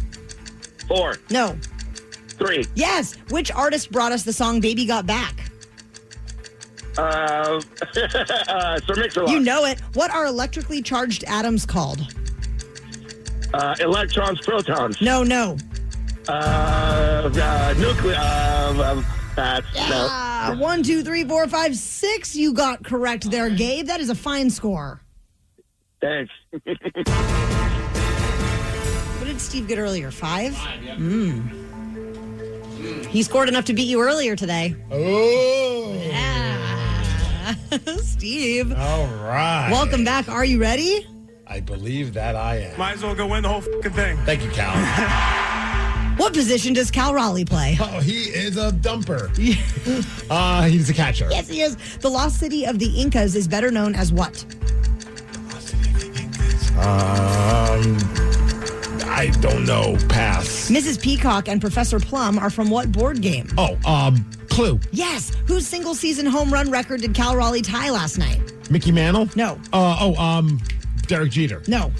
4. No. 3. Yes. Which artist brought us the song Baby Got Back? Sir Mix-a-Lot. You know it. What are electrically charged atoms called? Electrons, protons. No. Nuclear. Pass. Yeah. 1, 2, 3, 4, 5, 6. You got correct there, Gabe. That is a fine score. Thanks. What did Steve get earlier? 5? 5, yeah. He scored enough to beat you earlier today. Oh. Yeah. Steve. All right. Welcome back. Are you ready? I believe that I am. Might as well go win the whole fucking thing. Thank you, Cal. What position does Cal Raleigh play? Oh, he is a dumper. He's a catcher. Yes, he is. The lost city of the Incas is better known as what? The lost city of the Incas. I don't know. Pass. Mrs. Peacock and Professor Plum are from what board game? Oh, Clue. Yes. Whose single-season home run record did Cal Raleigh tie last night? Mickey Mantle? No. Derek Jeter. No.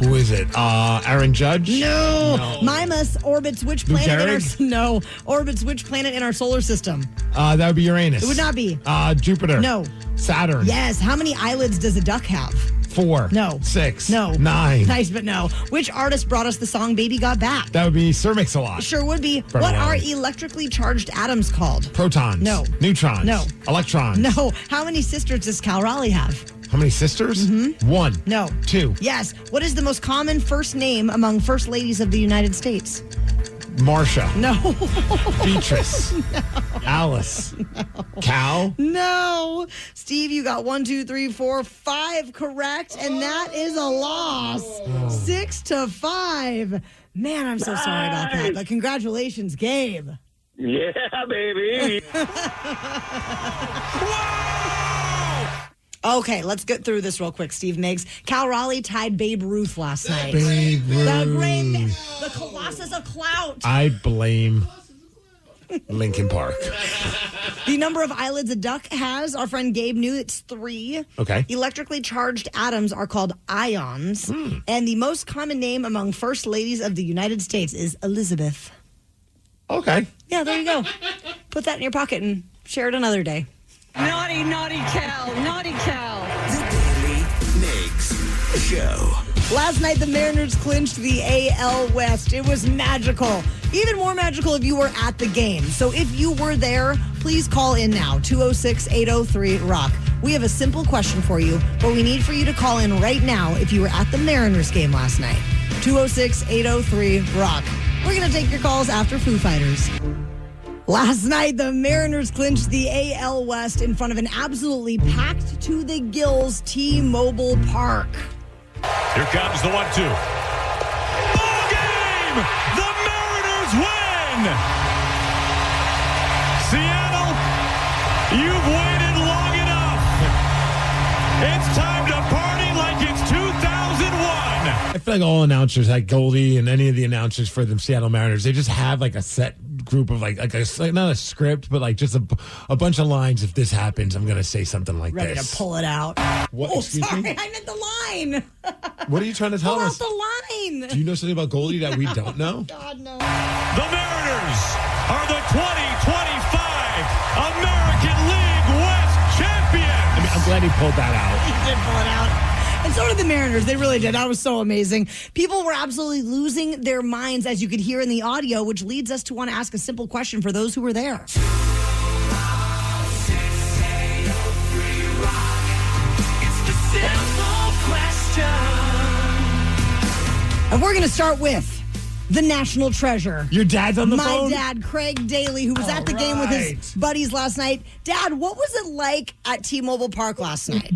Who is it? Aaron Judge? No. Mimas orbits which planet orbits which planet in our solar system? That would be Uranus. It would not be. Jupiter. No. Saturn. Yes. How many eyelids does a duck have? 4. No. 6. No. 9. Nice, but no. Which artist brought us the song Baby Got Back? That would be Sir Mix-a-Lot. Sure would be. What are electrically charged atoms called? Protons. No. Neutrons. No. Electrons. No. How many sisters does Cal Raleigh have? How many sisters? 1. No. 2. Yes. What is the most common first name among first ladies of the United States? Marsha. No. Beatrice. No. Alice. No. Cal. No. Steve, you got 1, 2, 3, 4, 5 correct, and that is a loss. 6-5. Man, I'm so sorry about that, but congratulations, Gabe. Yeah, baby. Okay, let's get through this real quick, Steve Migs. Cal Raleigh tied Babe Ruth last night. Babe Ruth. The Colossus of Clout. I blame Lincoln Park. The number of eyelids a duck has, our friend Gabe knew it's 3. Okay. Electrically charged atoms are called ions. And the most common name among first ladies of the United States is Elizabeth. Okay. Yeah, there you go. Put that in your pocket and share it another day. Naughty, naughty Cal. Naughty Cal. The Daly Migs Show. Last night, the Mariners clinched the AL West. It was magical. Even more magical if you were at the game. So if you were there, please call in now, 206-803-ROCK. We have a simple question for you, but we need for you to call in right now if you were at the Mariners game last night. 206-803-ROCK. We're going to take your calls after Foo Fighters. Last night, the Mariners clinched the AL West in front of an absolutely packed to the gills T-Mobile Park. Here comes the 1-2. Ball game! The Mariners win! Seattle, you've waited long enough. It's time to party like it's 2001. I feel like all announcers, like Goldie and any of the announcers for the Seattle Mariners, they just have like a set group of like not a script, but like just a bunch of lines. If this happens, I'm going to say something like Ready this. to pull it out. What? Oh, Excuse sorry, me? I meant the line. What are you trying to tell Pull us? out the line. Do you know something about Goldie that we don't know? God, no. The Mariners are the 2025 American League West champions. I mean, I'm glad he pulled that out. He did pull it out. And so did the Mariners. They really did. That was so amazing. People were absolutely losing their minds, as you could hear in the audio, which leads us to want to ask a simple question for those who were there. And we're going to start with the national treasure. Your dad's on the phone? My dad, Craig Daly, who was at the game with his buddies last night. Dad, what was it like at T-Mobile Park last night?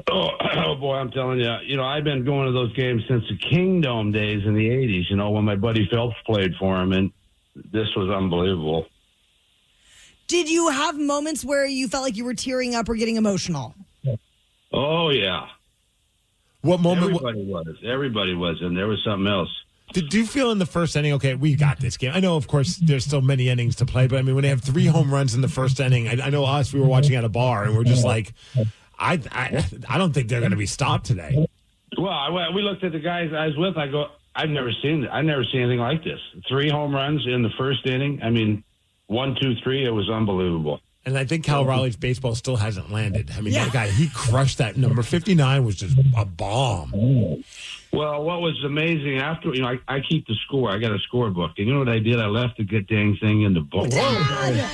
Oh, boy, I'm telling you. I've been going to those games since the Kingdom days in the 80s, when my buddy Phelps played for him, and this was unbelievable. Did you have moments where you felt like you were tearing up or getting emotional? Oh, yeah. What moment? Everybody was, and there was something else. Did you feel in the first inning, okay, we got this game? I know, of course, there's still many innings to play, but I mean, when they have 3 home runs in the first inning, I know we were watching at a bar, and we're just like, I don't think they're going to be stopped today. Well, we looked at the guys I was with. I go, I've never seen anything like this. 3 home runs in the first inning. I mean, 1, 2, 3. It was unbelievable. And I think Cal Raleigh's baseball still hasn't landed. I mean, that guy, he crushed that number. 59 was just a bomb. Well, what was amazing after, I keep the score. I got a scorebook. And you know what I did? I left the good dang thing in the book. Dad,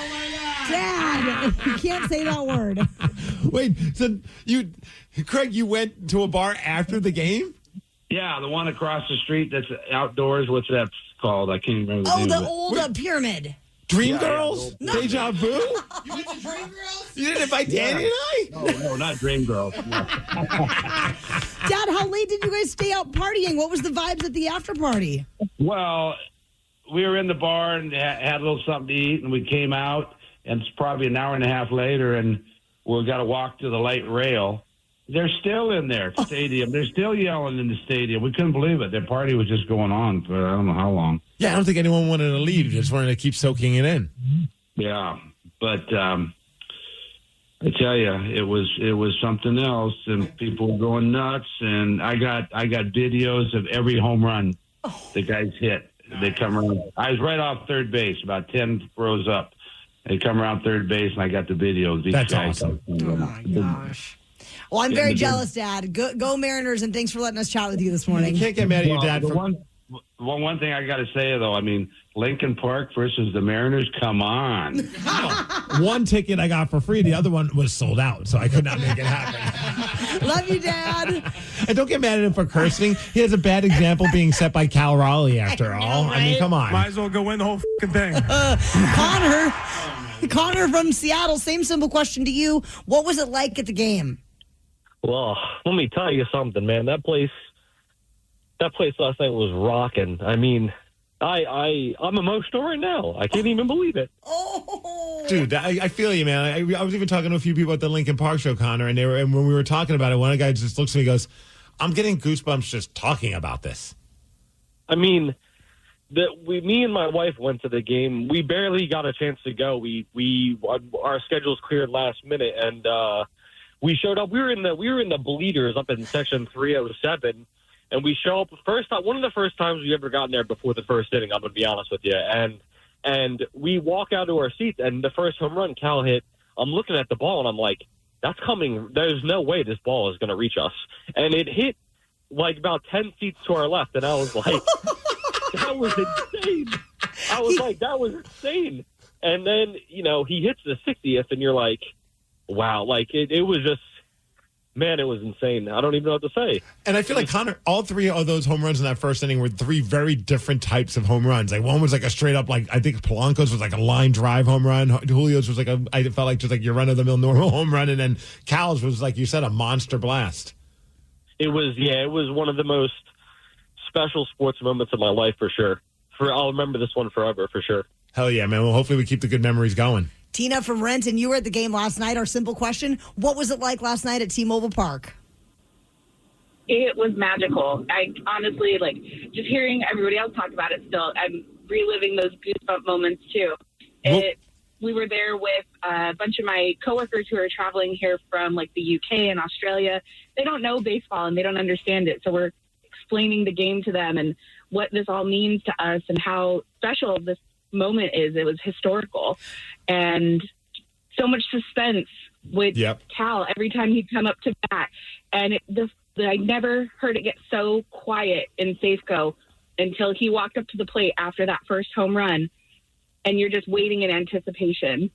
you can't say that word. Wait, so Craig, you went to a bar after the game? Yeah, the one across the street that's outdoors. What's that called? I can't remember the name the of it. old pyramid. Dream Girls? No. Deja Vu? You went to Dream Girls? You didn't invite Danny and I? No, not Dream Girls. No. Dad, how late did you guys stay out partying? What was the vibes at the after party? Well, we were in the bar and had a little something to eat, and we came out, and it's probably an hour and a half later, and we got to walk to the light rail. They're still in there, stadium. They're still yelling in the stadium. We couldn't believe it. Their party was just going on for I don't know how long. Yeah, I don't think anyone wanted to leave. Just wanted to keep soaking it in. Yeah, but I tell you, it was something else, and people were going nuts. And I got videos of every home run the guys hit. They come around. I was right off third base, about 10 rows up. They come around third base, and I got the videos. That's awesome. Oh, my gosh. Well, I'm very jealous, Dad. Go Mariners, and thanks for letting us chat with you this morning. You can't get mad at your dad. One thing I got to say, though, I mean, Lincoln Park versus the Mariners, come on. One ticket I got for free. The other one was sold out, so I could not make it happen. Love you, Dad. And don't get mad at him for cursing. He has a bad example being set by Cal Raleigh, after all. Right? I mean, come on. Might as well go win the whole thing. Connor from Seattle, same simple question to you. What was it like at the game? Well, let me tell you something, man. That place last night was rocking. I mean, I'm emotional right now. I can't even believe it. Oh, dude, I feel you, man. I was even talking to a few people at the Lincoln Park show, Connor, and when we were talking about it, one of the guys just looks at me and goes, "I'm getting goosebumps just talking about this." I mean, me and my wife went to the game. We barely got a chance to go. Our schedules cleared last minute, and we showed up. We were in the bleeders up in section 307. And we show up one of the first times we ever gotten there before the first inning, I'm going to be honest with you. And we walk out to our seats, and the first home run Cal hit, I'm looking at the ball, and I'm like, that's coming. There's no way this ball is going to reach us. And it hit like about 10 seats to our left, and I was like, that was insane. I was like, that was insane. And then, he hits the 60th, and you're like, wow. Like, it was just, man, it was insane. I don't even know what to say. And I feel like, Connor, all 3 of those home runs in that first inning were 3 very different types of home runs. Like, one was like a straight up, like, I think Polanco's was like a line drive home run. Julio's was like I felt like just like your run-of-the-mill normal home run. And then Cal's was, like you said, a monster blast. It was one of the most special sports moments of my life, for sure. I'll remember this one forever, for sure. Hell yeah, man. Well, hopefully we keep the good memories going. Tina from Renton, you were at the game last night. Our simple question, what was it like last night at T-Mobile Park? It was magical. I honestly, just hearing everybody else talk about it still, I'm reliving those goosebump moments, too. we were there with a bunch of my coworkers who are traveling here from like the UK and Australia. They don't know baseball and they don't understand it. So we're explaining the game to them and what this all means to us and how special this moment is. It was historical and so much suspense with Cal every time he'd come up to bat. And I never heard it get so quiet in Safeco until he walked up to the plate after that first home run. And you're just waiting in anticipation.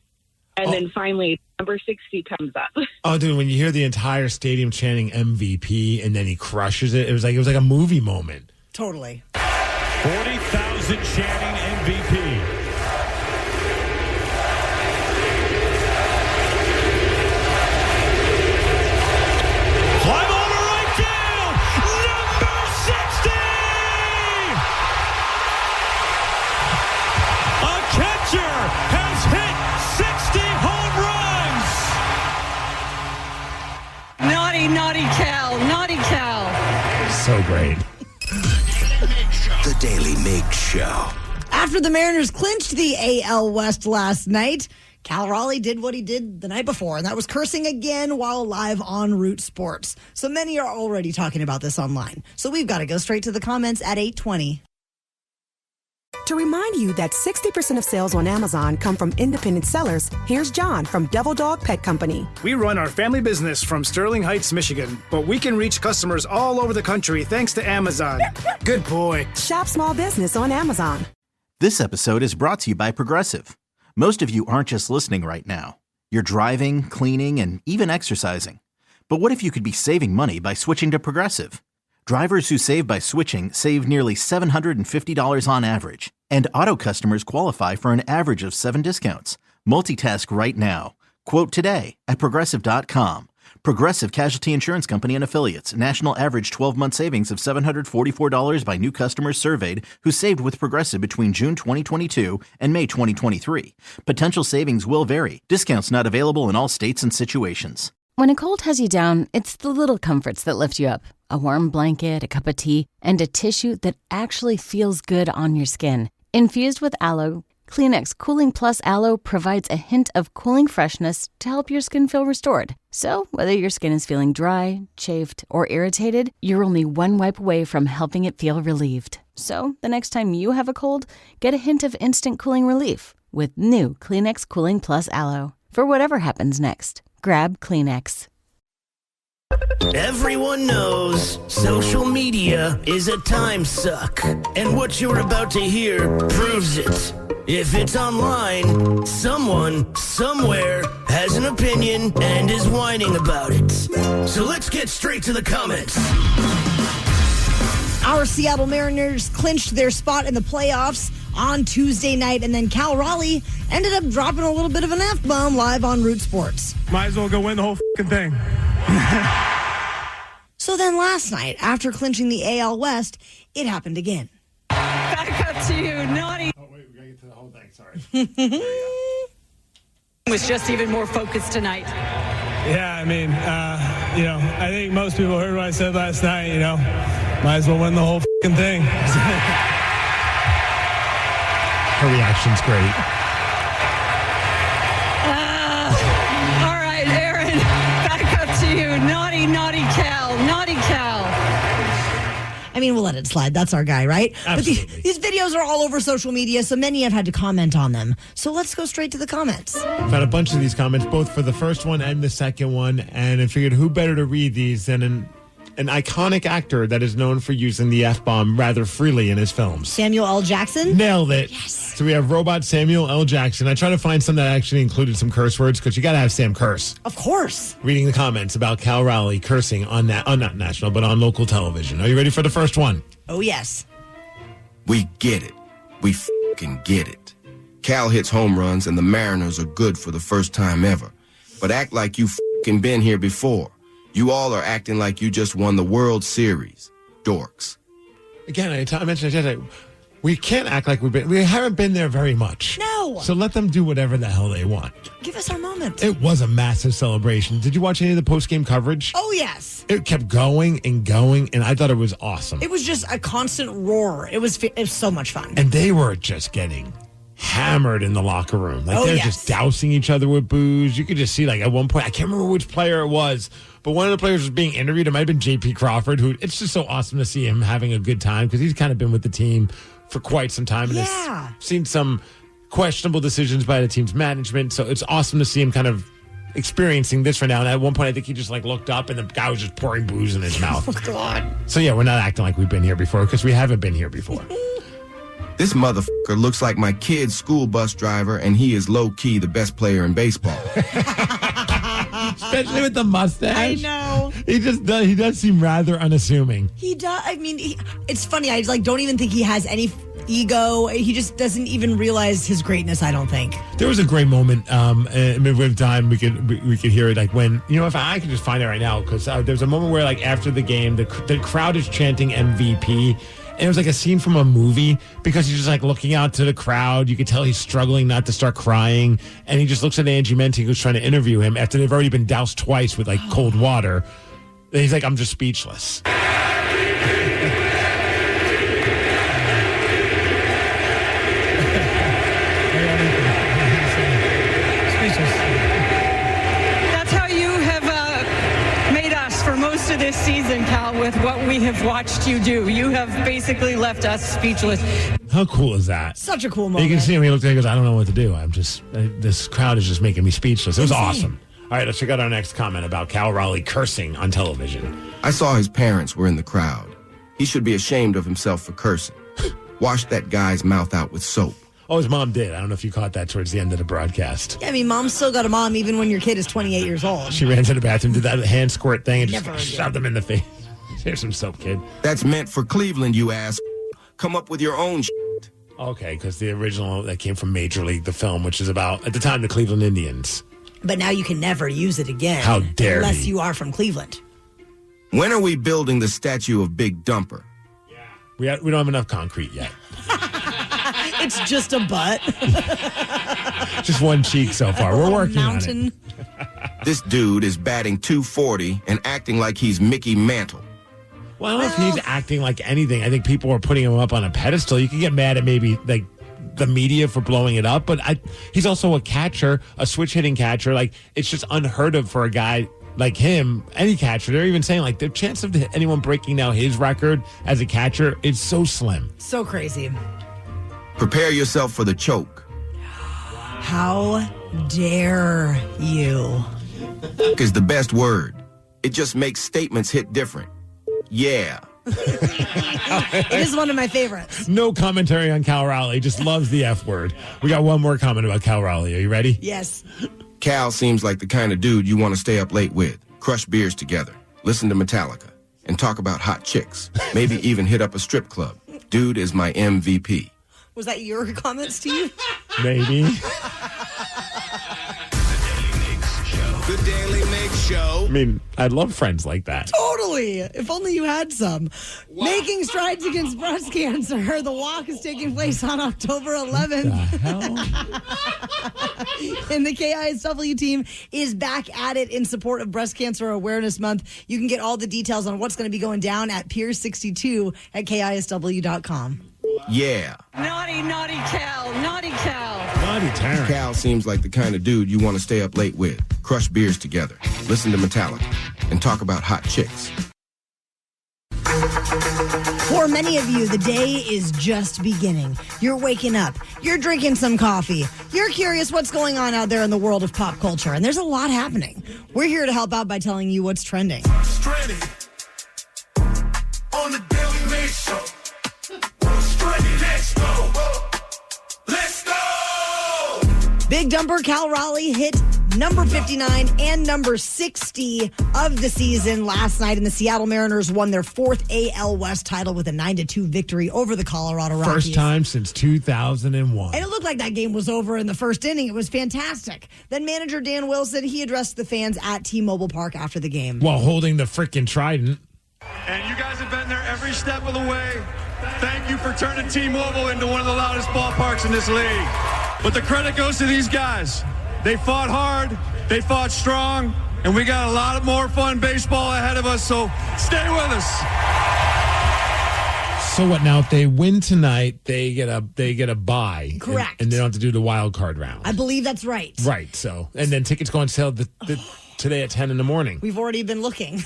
And then finally, number 60 comes up. Oh, dude, when you hear the entire stadium chanting MVP and then he crushes it, it was like a movie moment. Totally. 40,000 chanting MVP. Fly ball to right field. Number 60. A catcher has hit 60 home runs. Naughty Cal. Naughty Cal. So great. The Daily Migs Show. After the Mariners clinched the AL West last night, Cal Raleigh did what he did the night before, and that was cursing again while live on Root Sports. So many are already talking about this online. So we've got to go straight to the comments at 8:20. To remind you that 60% of sales on Amazon come from independent sellers, here's John from Devil Dog Pet Company. We run our family business from Sterling Heights, Michigan, but we can reach customers all over the country thanks to Amazon. Good boy. Shop small business on Amazon. This episode is brought to you by Progressive. Most of you aren't just listening right now. You're driving, cleaning, and even exercising. But what if you could be saving money by switching to Progressive? Drivers who save by switching save nearly $750 on average. And auto customers qualify for an average of 7 discounts. Multitask right now. Quote today at Progressive.com. Progressive Casualty Insurance Company and Affiliates. National average 12-month savings of $744 by new customers surveyed who saved with Progressive between June 2022 and May 2023. Potential savings will vary. Discounts not available in all states and situations. When a cold has you down, it's the little comforts that lift you up. A warm blanket, a cup of tea, and a tissue that actually feels good on your skin. Infused with aloe, Kleenex Cooling Plus Aloe provides a hint of cooling freshness to help your skin feel restored. So, whether your skin is feeling dry, chafed, or irritated, you're only one wipe away from helping it feel relieved. So, the next time you have a cold, get a hint of instant cooling relief with new Kleenex Cooling Plus Aloe. For whatever happens next, grab Kleenex. Everyone knows social media is a time suck, and what you're about to hear proves it. If it's online, someone, somewhere, has an opinion and is whining about it. So let's get straight to the comments. Our Seattle Mariners clinched their spot in the playoffs on Tuesday night, and then Cal Raleigh ended up dropping a little bit of an F-bomb live on Root Sports. Might as well go win the whole thing. So then last night, after clinching the AL West, it happened again. Back up to you, naughty. Oh, wait, we got to get to the whole thing. Sorry. Was just even more focused tonight. Yeah, I mean, I think most people heard what I said last night, might as well win the whole thing. Her reaction's great. All right, Aaron, back up to you. Naughty Cal. Naughty Cal. I mean, we'll let it slide. That's our guy, right? Absolutely. But these videos are all over social media, so many have had to comment on them. So let's go straight to the comments. I've had a bunch of these comments, both for the first one and the second one, and I figured who better to read these than an iconic actor that is known for using the F-bomb rather freely in his films. Samuel L. Jackson? Nailed it. Yes. So we have Robot Samuel L. Jackson. I try to find some that actually included some curse words because you got to have Sam curse. Of course. Reading the comments about Cal Raleigh cursing on not national, but on local television. Are you ready for the first one? Oh, yes. We get it. We f***ing get it. Cal hits home runs and the Mariners are good for the first time ever. But act like you f***ing been here before. You all are acting like you just won the World Series. Dorks. Again, I mentioned it yesterday. We can't act like we haven't been there very much. No. So let them do whatever the hell they want. Give us our moment. It was a massive celebration. Did you watch any of the post-game coverage? Oh, yes. It kept going, and I thought it was awesome. It was just a constant roar. It was so much fun. And they were just getting hammered in the locker room. Like they're just dousing each other with booze. You could just see, like, at one point, I can't remember which player it was, but one of the players was being interviewed. It might have been J.P. Crawford, who it's just so awesome to see him having a good time because he's kind of been with the team for quite some time and has seen some questionable decisions by the team's management. So it's awesome to see him kind of experiencing this right now. And at one point, I think he just like looked up and the guy was just pouring booze in his mouth. Oh, God. So yeah, we're not acting like we've been here before because we haven't been here before. This motherfucker looks like my kid's school bus driver, and he is low-key the best player in baseball. Especially with the mustache. I know. He does seem rather unassuming. He does. I mean, it's funny. I don't even think he has any ego. He just doesn't even realize his greatness, I don't think. There was a great moment. With time, we could hear it. Like when, if I could just find it right now, because there's a moment where, like, after the game, the crowd is chanting MVP. And it was like a scene from a movie because he's just like looking out to the crowd. You could tell he's struggling not to start crying. And he just looks at Angie Menti, who's trying to interview him after they've already been doused twice with like cold water. And he's like, I'm just speechless. That's how you have made us for most of this season, Cal, with what we have watched you do. You have basically left us speechless. How cool is that? Such a cool moment. You can see him. He looks like he goes, I don't know what to do. This crowd is just making me speechless. It was awesome. All right, let's check out our next comment about Cal Raleigh cursing on television. I saw his parents were in the crowd. He should be ashamed of himself for cursing. Wash that guy's mouth out with soap. Oh, his mom did. I don't know if you caught that towards the end of the broadcast. Yeah, I mean, mom's still got a mom even when your kid is 28 years old. She ran to the bathroom, did that hand squirt thing, and just shoved him in the face. Here's some soap, kid. That's meant for Cleveland, you ass. Come up with your own shit. Okay, because the original that came from Major League, the film, which is about, at the time, the Cleveland Indians. But now you can never use it again. How dare Unless he. you are from Cleveland. When are we building the statue of Big Dumper? We don't have enough concrete yet. It's just a butt. Just one cheek so far. We're working on it. This dude is batting .240 and acting like he's Mickey Mantle. Well, I don't know if he's acting like anything. I think people are putting him up on a pedestal. You can get mad at maybe like the media for blowing it up, but he's also a catcher, a switch-hitting catcher. Like, it's just unheard of for a guy like him, any catcher. They're even saying, like, the chance of anyone breaking now his record as a catcher is so slim. So crazy. Prepare yourself for the choke. How dare you? Is the best word. It just makes statements hit different. Yeah. It is one of my favorites. No commentary on Cal Raleigh. Just loves the F word. We got one more comment about Cal Raleigh. Are you ready? Yes. Cal seems like the kind of dude you want to stay up late with, crush beers together, listen to Metallica, and talk about hot chicks. Maybe even hit up a strip club. Dude is my MVP. Was that your comment, Steve? Maybe. The Daily Migs Show. I mean, I'd love friends like that. Totally. If only you had some. Wow. Making strides against breast cancer. The walk is taking place on October 11th. What the hell? And the KISW team is back at it in support of Breast Cancer Awareness Month. You can get all the details on what's going to be going down at Pier 62 at KISW.com. Yeah. Naughty, naughty Cal. Naughty Cal. Naughty Terrence. Cal seems like the kind of dude you want to stay up late with, crush beers together, listen to Metallica, and talk about hot chicks. For many of you, the day is just beginning. You're waking up. You're drinking some coffee. You're curious what's going on out there in the world of pop culture, and there's a lot happening. We're here to help out by telling you what's trending. Stranded on the Daily Migs Show. Stranded, let's go. Let's go. Big Dumper Cal Raleigh hit number 59 and number 60 of the season last night, and the Seattle Mariners won their fourth AL West title with a 9-2 victory over the Colorado Rockies. First time since 2001. And it looked like that game was over in the first inning. It was fantastic. Then manager Dan Wilson, he addressed the fans at T-Mobile Park after the game. While holding the frickin' trident. And you guys have been there every step of the way. Thank you for turning T-Mobile into one of the loudest ballparks in this league. But the credit goes to these guys. They fought hard, they fought strong, and we got a lot more fun baseball ahead of us, so stay with us. So what now? If they win tonight, they get a bye. Correct. And they don't have to do the wild card round. I believe that's right. Right. So, and then tickets go on sale today at 10 in the morning. We've already been looking.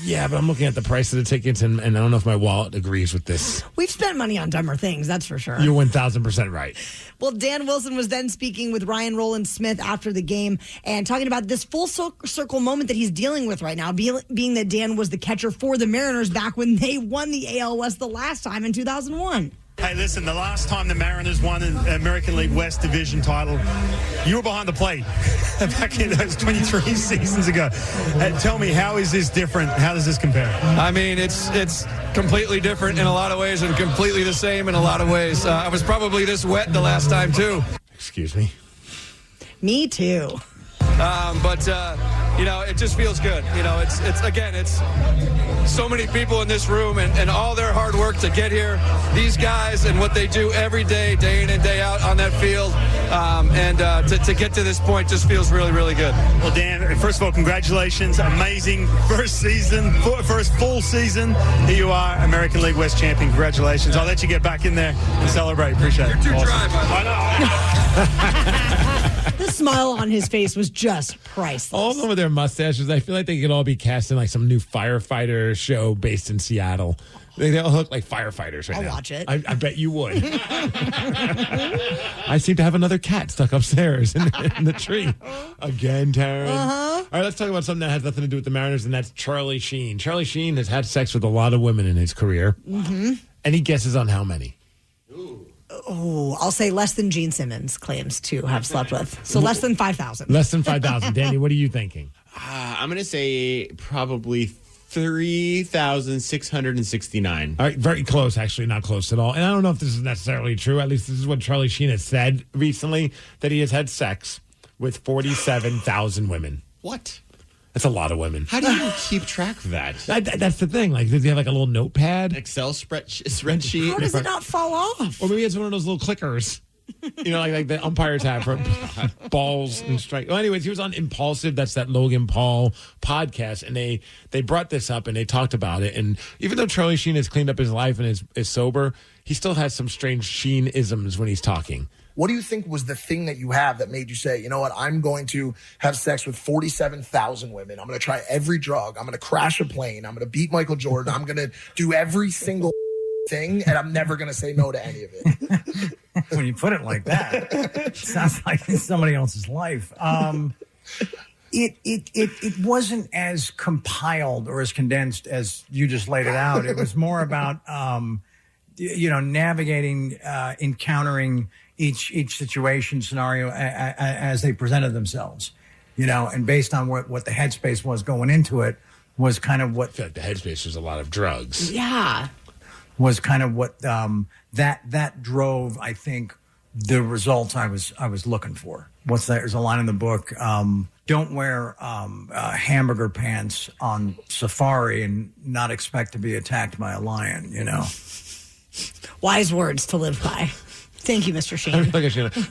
Yeah, but I'm looking at the price of the tickets, and I don't know if my wallet agrees with this. We've spent money on dumber things, that's for sure. You're 1,000% right. Well, Dan Wilson was then speaking with Ryan Rowland-Smith after the game and talking about this full circle moment that he's dealing with right now, being that Dan was the catcher for the Mariners back when they won the AL West the last time in 2001. Hey, listen, the last time the Mariners won an American League West division title, you were behind the plate back in those 23 seasons ago. Tell me, how is this different? How does this compare? I mean, it's completely different in a lot of ways and completely the same in a lot of ways. I was probably this wet the last time, too. Excuse me? Me too. But it just feels good. It's so many people in this room and all their hard work to get here. These guys and what they do every day in and day out on that field. To get to this point just feels really, really good. Well, Dan, first of all, congratulations. Amazing first full season. Here you are, American League West champion. Congratulations. I'll let you get back in there and celebrate. Appreciate it. You're too dry, I know. The smile on his face was just priceless. All of them with their mustaches, I feel like they could all be cast in like some new firefighter show based in Seattle. They all look like firefighters right now. I'll watch it. I bet you would. I seem to have another cat stuck upstairs in the tree. Again, Taryn. Uh-huh. All right, let's talk about something that has nothing to do with the Mariners, and that's Charlie Sheen. Charlie Sheen has had sex with a lot of women in his career. Mm-hmm. Any guesses on how many? Oh, I'll say less than Gene Simmons claims to have slept with. So less than 5,000. Less than 5,000. Danny, what are you thinking? I'm going to say probably 3,669. All right, very close, actually, not close at all. And I don't know if this is necessarily true. At least this is what Charlie Sheen has said recently, that he has had sex with 47,000 women. What? That's a lot of women. How do you keep track of that? That's the thing. Like, does he have like a little notepad? Excel spreadsheet? How does it not fall off? Or maybe it's one of those little clickers. You know, like the umpire tab for balls and strike. Well, anyways, he was on Impulsive. That's that Logan Paul podcast. And they brought this up and they talked about it. And even though Charlie Sheen has cleaned up his life and is sober, he still has some strange Sheen-isms when he's talking. What do you think was the thing that you have that made you say, you know what, I'm going to have sex with 47,000 women. I'm going to try every drug. I'm going to crash a plane. I'm going to beat Michael Jordan. I'm going to do every single thing, and I'm never going to say no to any of it. When you put it like that, it sounds like it's somebody else's life. It wasn't as compiled or as condensed as you just laid it out. It was more about, navigating, encountering each situation scenario as they presented themselves, and based on what the headspace was going into it was kind of what. I feel like the headspace was a lot of drugs. Yeah. Was kind of what that drove, I think, the results I was looking for. What's that? There's a line in the book. Don't wear hamburger pants on safari and not expect to be attacked by a lion. Wise words to live by. Thank you, Mr. Sheen.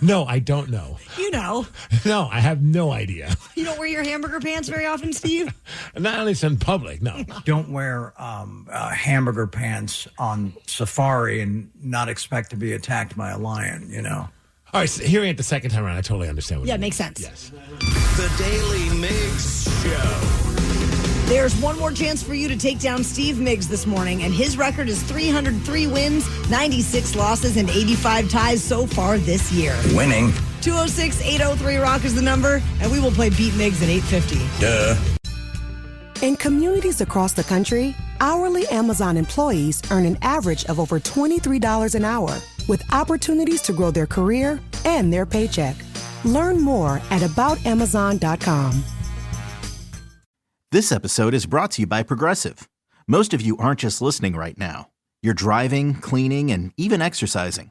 No, I don't know. You know. No, I have no idea. You don't wear your hamburger pants very often, Steve? Not at least in public, no. Don't wear hamburger pants on safari and not expect to be attacked by a lion, All right, so hearing it the second time around, I totally understand what you mean. Makes sense. Yes. The Daly Migs Show. There's one more chance for you to take down Steve Migs this morning, and his record is 303 wins, 96 losses, and 85 ties so far this year. Winning. 206-803-ROCK is the number, and we will play Beat Migs at 8:50. Duh. In communities across the country, hourly Amazon employees earn an average of over $23 an hour, with opportunities to grow their career and their paycheck. Learn more at aboutamazon.com. This episode is brought to you by Progressive. Most of you aren't just listening right now. You're driving, cleaning, and even exercising.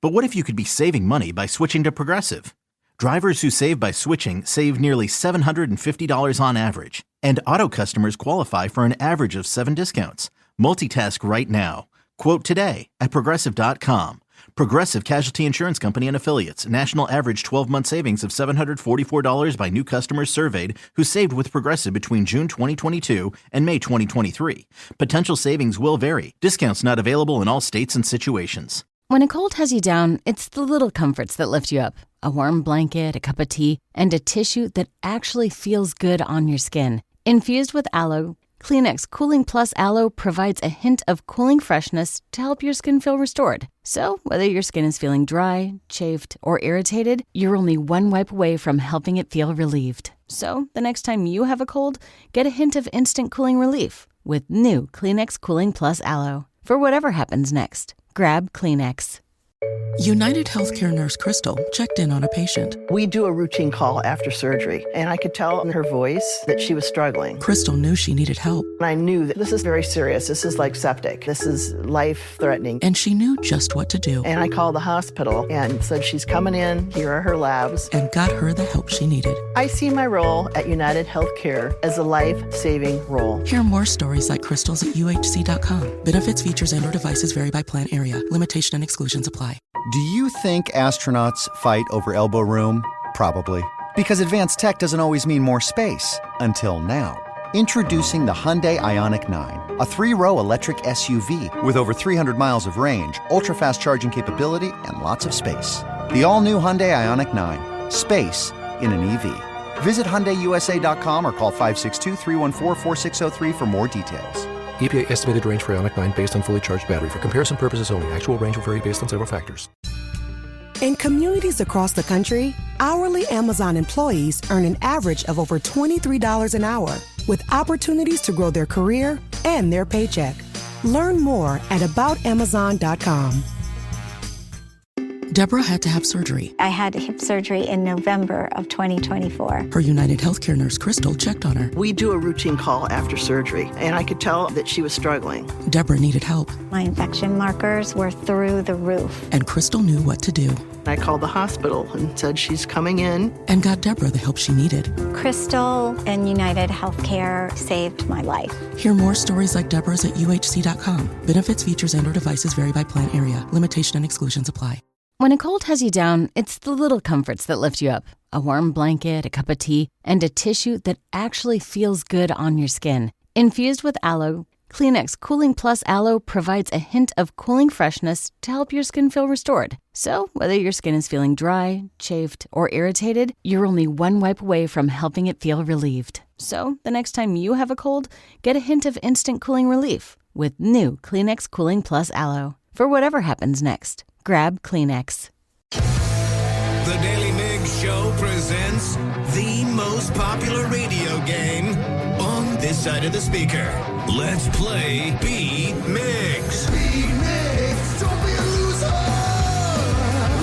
But what if you could be saving money by switching to Progressive? Drivers who save by switching save nearly $750 on average. And auto customers qualify for an average of 7 discounts. Multitask right now. Quote today at Progressive.com. Progressive Casualty Insurance Company and Affiliates. National average 12-month savings of $744 by new customers surveyed who saved with Progressive between June 2022 and May 2023. Potential savings will vary. Discounts not available in all states and situations. When a cold has you down, it's the little comforts that lift you up. A warm blanket, a cup of tea, and a tissue that actually feels good on your skin. Infused with aloe, Kleenex Cooling Plus Aloe provides a hint of cooling freshness to help your skin feel restored. So, whether your skin is feeling dry, chafed, or irritated, you're only one wipe away from helping it feel relieved. So, the next time you have a cold, get a hint of instant cooling relief with new Kleenex Cooling Plus Aloe. For whatever happens next, grab Kleenex. United Healthcare nurse Crystal checked in on a patient. We do a routine call after surgery, and I could tell in her voice that she was struggling. Crystal knew she needed help. And I knew that this is very serious. This is like septic. This is life-threatening. And she knew just what to do. And I called the hospital and said, she's coming in. Here are her labs. And got her the help she needed. I see my role at United Healthcare as a life-saving role. Hear more stories like Crystal's at UHC.com. Benefits, features, and/or devices vary by plan area. Limitation and exclusions apply. Do you think astronauts fight over elbow room? Probably. Because advanced tech doesn't always mean more space. Until now. Introducing the Hyundai Ioniq 9. A 3-row electric SUV with over 300 miles of range, ultra-fast charging capability, and lots of space. The all-new Hyundai Ioniq 9. Space in an EV. Visit HyundaiUSA.com or call 562-314-4603 for more details. EPA estimated range for Ioniq 9 based on fully charged battery. For comparison purposes only. Actual range will vary based on several factors. In communities across the country, hourly Amazon employees earn an average of over $23 an hour, with opportunities to grow their career and their paycheck. Learn more at aboutamazon.com. Deborah had to have surgery. I had hip surgery in November of 2024. Her United Healthcare nurse, Crystal, checked on her. We do a routine call after surgery, and I could tell that she was struggling. Deborah needed help. My infection markers were through the roof. And Crystal knew what to do. I called the hospital and said she's coming in. And got Deborah the help she needed. Crystal and United Healthcare saved my life. Hear more stories like Deborah's at UHC.com. Benefits, features, and/or devices vary by plan area. Limitation and exclusions apply. When a cold has you down, it's the little comforts that lift you up. A warm blanket, a cup of tea, and a tissue that actually feels good on your skin. Infused with aloe, Kleenex Cooling Plus Aloe provides a hint of cooling freshness to help your skin feel restored. So, whether your skin is feeling dry, chafed, or irritated, you're only one wipe away from helping it feel relieved. So, the next time you have a cold, get a hint of instant cooling relief with new Kleenex Cooling Plus Aloe. For whatever happens next, grab Kleenex. The Daily Migs Show presents the most popular radio game on this side of the speaker. Let's play Beat Migs. Beat Migs, don't be a loser.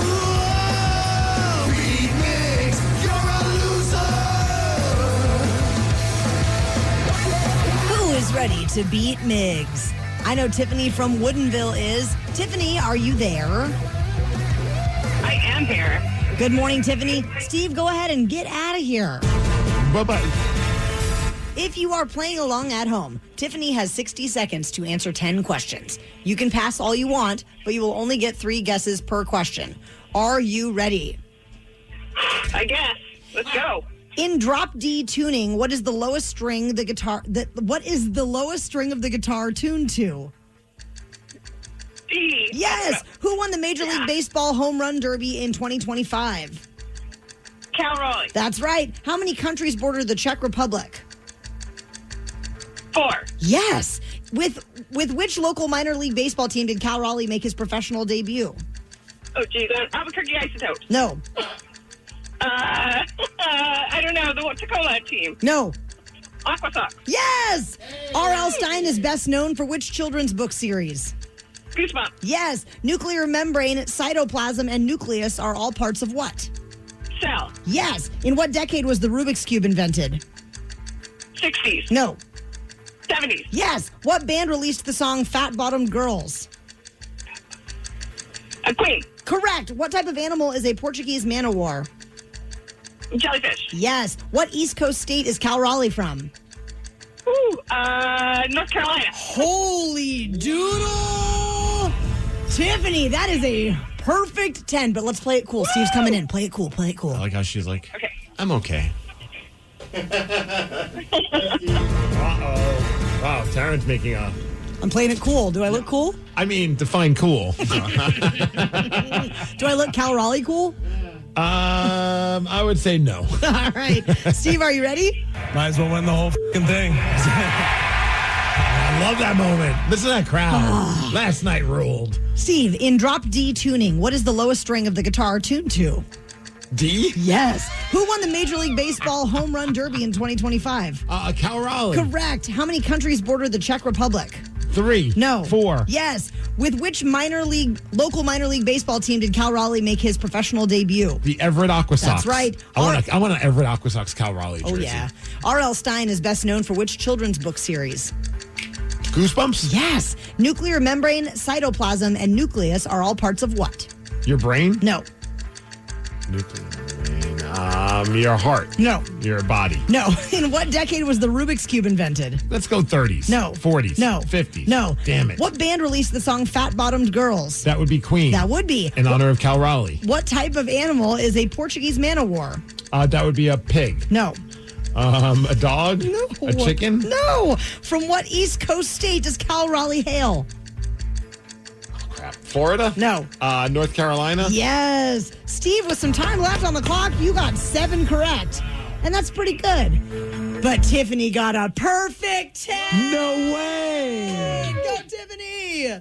Whoa! Beat Migs, you're a loser. Who is ready to beat Migs? I know Tiffany from Woodinville is. Tiffany, are you there? I am here. Good morning, Tiffany. Steve, go ahead and get out of here. Bye-bye. If you are playing along at home, Tiffany has 60 seconds to answer 10 questions. You can pass all you want, but you will only get 3 guesses per question. Are you ready? I guess. Let's go. In drop D tuning, what is the lowest string of the guitar tuned to? D. Yes. Who won the Major League Baseball Home Run Derby in 2025? Cal Raleigh. That's right. How many countries border the Czech Republic? 4. Yes. With which local minor league baseball team did Cal Raleigh make his professional debut? Oh, geez. Albuquerque Isotope. No. I don't know. The Tacoma team. No. Aqua Sox. Yes. R.L. Stine is best known for which children's book series? Goosebumps. Yes. Nuclear membrane, cytoplasm, and nucleus are all parts of what? Cell. Yes. In what decade was the Rubik's Cube invented? 60s. No. 70s. Yes. What band released the song Fat Bottomed Girls? Queen. Correct. What type of animal is a Portuguese man-o'-war? Jellyfish. Yes. What East Coast state is Cal Raleigh from? North Carolina. Holy doodle! Tiffany, that is a perfect 10, but let's play it cool. Steve's coming in. Play it cool. Play it cool. I like how she's like, I'm okay. Wow, Taryn's making a... I'm playing it cool. Do I look cool? I mean, define cool. Do I look Cal Raleigh cool? I would say no. All right. Steve, are you ready? Might as well win the whole f***ing thing. I love that moment. Listen to that crowd. Last night ruled. Steve, in drop D tuning, what is the lowest string of the guitar tuned to? D? Yes. Who won the Major League Baseball Home Run Derby in 2025? Cal Raleigh. Correct. How many countries border the Czech Republic? 3. No. 4. Yes. With which local minor league baseball team did Cal Raleigh make his professional debut? The Everett Aqua Sox. That's right. I want an Everett Aqua Sox Cal Raleigh jersey. Oh, yeah. R.L. Stine is best known for which children's book series? Goosebumps? Yes. Nuclear membrane, cytoplasm, and nucleus are all parts of what? Your brain? No. Nuclear membrane. Your heart. No. Your body. No. In what decade was the Rubik's Cube invented? Let's go 30s. No. 40s. No. 50s. No. Damn it. What band released the song Fat Bottomed Girls? That would be Queen. That would be. In honor of Cal Raleigh. What type of animal is a Portuguese man-o-war? That would be a pig. No. A dog? No. A chicken? No. From what East Coast state does Cal Raleigh hail? Florida? No. North Carolina? Yes. Steve, with some time left on the clock, you got 7 correct. And that's pretty good. But Tiffany got a perfect 10. No way. Go, Tiffany.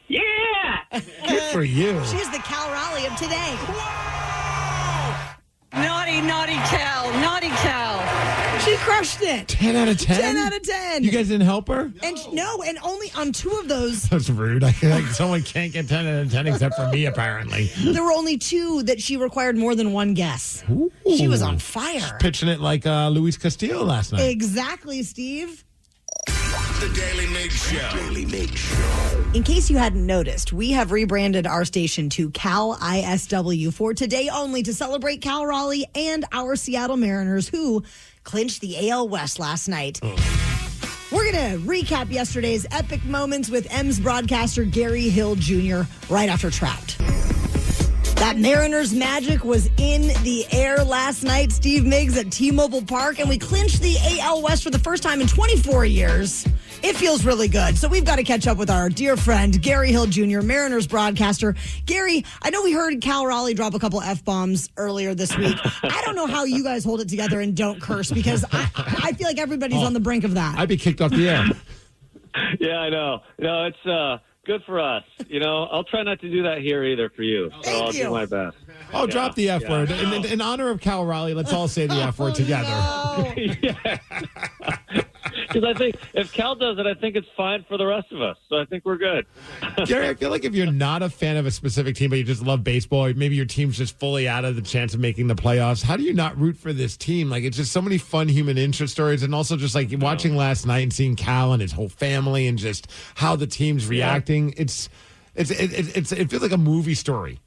Yeah. Good for you. She's the Cal Raleigh of today. Naughty, naughty Cal. Naughty Cal. She crushed it. 10 out of 10? 10 out of 10. You guys didn't help her? And and only on 2 of those. That's rude. I feel like someone can't get 10 out of 10 except for me, apparently. There were only 2 that she required more than one guess. Ooh. She was on fire. Pitching it like Luis Castillo last night. Exactly, Steve. The Daily Migs Show. Daily Migs Show. In case you hadn't noticed, we have rebranded our station to Cal ISW for today only to celebrate Cal Raleigh and our Seattle Mariners, who clinched the AL West last night. We're going to recap yesterday's epic moments with M's broadcaster Gary Hill Jr. right after Trapped. That Mariners magic was in the air last night, Steve Migs, at T-Mobile Park, and we clinched the AL West for the first time in 24 years. It feels really good. So we've got to catch up with our dear friend, Gary Hill Jr., Mariners broadcaster. Gary, I know we heard Cal Raleigh drop a couple F-bombs earlier this week. I don't know how you guys hold it together and don't curse, because I feel like everybody's on the brink of that. I'd be kicked off the air. Yeah, I know. No, it's good for us. I'll try not to do that here either for you. So I'll do my best. Oh, drop the F word. In honor of Cal Raleigh, let's all say the F word together. Because I think if Cal does it, I think it's fine for the rest of us. So I think we're good. Gary, I feel like if you're not a fan of a specific team, but you just love baseball, or maybe your team's just fully out of the chance of making the playoffs, how do you not root for this team? Like, it's just so many fun human interest stories, and also just like watching last night and seeing Cal and his whole family and just how the team's reacting. It feels like a movie story.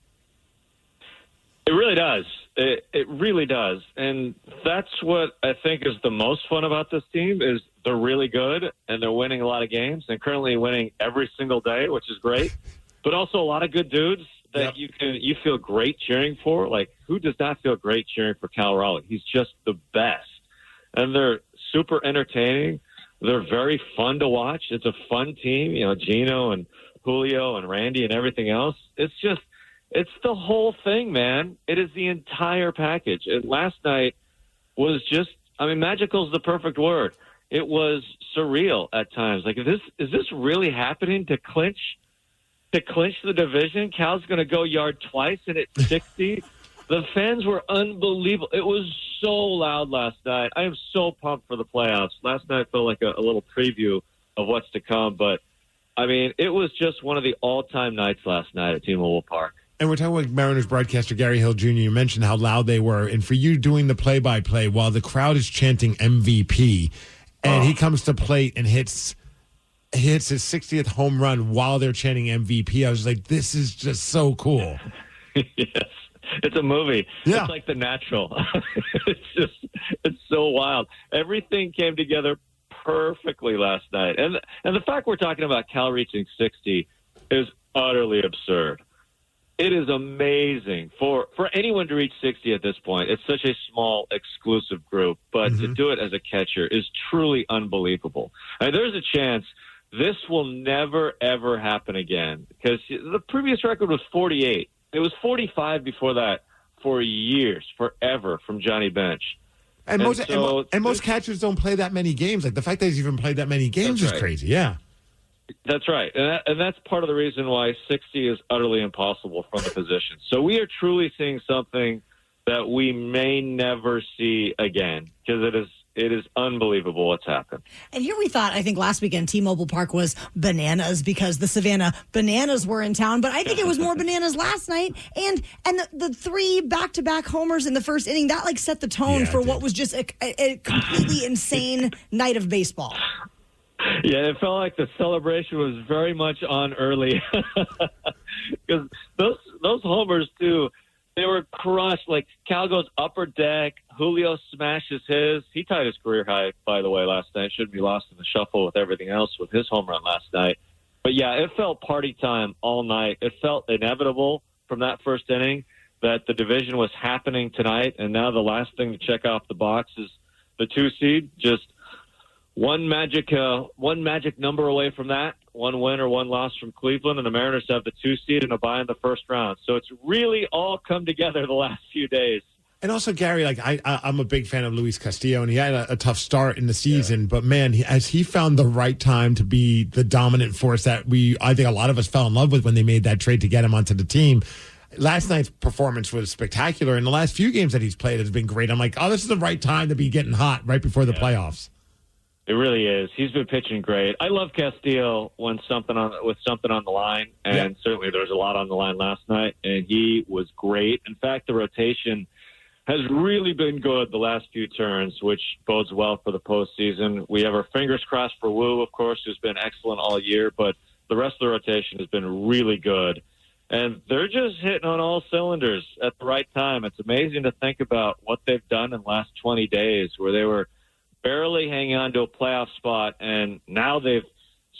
It really does. It really does. And that's what I think is the most fun about this team is they're really good and they're winning a lot of games and currently winning every single day, which is great. But also a lot of good dudes that you feel great cheering for. Like, who does not feel great cheering for Cal Raleigh? He's just the best. And they're super entertaining. They're very fun to watch. It's a fun team. Gino and Julio and Randy and everything else. It's the whole thing, man. It is the entire package. And last night was just, magical is the perfect word. It was surreal at times. Like, is this really happening to clinch the division? Cal's going to go yard twice and at 60. The fans were unbelievable. It was so loud last night. I am so pumped for the playoffs. Last night felt like a little preview of what's to come. But, it was just one of the all-time nights last night at T-Mobile Park. And we're talking with Mariners broadcaster Gary Hill Jr. You mentioned how loud they were. And for you doing the play-by-play while the crowd is chanting MVP, and he comes to plate and hits his 60th home run while they're chanting MVP, I was like, this is just so cool. Yes. It's a movie. Yeah. It's like The Natural. It's so wild. Everything came together perfectly last night. And the fact we're talking about Cal reaching 60 is utterly absurd. It is amazing for anyone to reach 60 at this point. It's such a small, exclusive group, but to do it as a catcher is truly unbelievable. And there's a chance this will never, ever happen again, because the previous record was 48. It was 45 before that for years, forever, from Johnny Bench. And most catchers don't play that many games. Like, the fact that he's even played that many games is crazy. Yeah. That's right. And that's part of the reason why 60 is utterly impossible from the position. So we are truly seeing something that we may never see again, because it is unbelievable what's happened. And here we thought, I think last weekend, T-Mobile Park was bananas because the Savannah Bananas were in town. But I think it was more bananas last night. And the 3 back-to-back homers in the first inning, that like set the tone for what was just a completely insane night of baseball. Yeah, it felt like the celebration was very much on early, because those homers too, they were crushed. Like, Cal goes upper deck, Julio smashes his. He tied his career high, by the way, last night. Shouldn't be lost in the shuffle with everything else with his home run last night. But yeah, it felt party time all night. It felt inevitable from that first inning that the division was happening tonight, and now the last thing to check off the box is the 2 seed. Just one magic number away from that, 1 win or 1 loss from Cleveland, and the Mariners have the 2 seed and a bye in the first round. So it's really all come together the last few days. And also, Gary, like I'm a big fan of Luis Castillo, and he had a tough start in the season. Yeah. But man, as he found the right time to be the dominant force that I think a lot of us fell in love with when they made that trade to get him onto the team. Last night's performance was spectacular, and the last few games that he's played has been great. I'm like, oh, this is the right time to be getting hot right before the playoffs. It really is. He's been pitching great. I love Castillo with something on the line, and certainly there was a lot on the line last night, and he was great. In fact, the rotation has really been good the last few turns, which bodes well for the postseason. We have our fingers crossed for Wu, of course, who's been excellent all year, but the rest of the rotation has been really good. And they're just hitting on all cylinders at the right time. It's amazing to think about what they've done in the last 20 days, where they were barely hanging on to a playoff spot, and now they've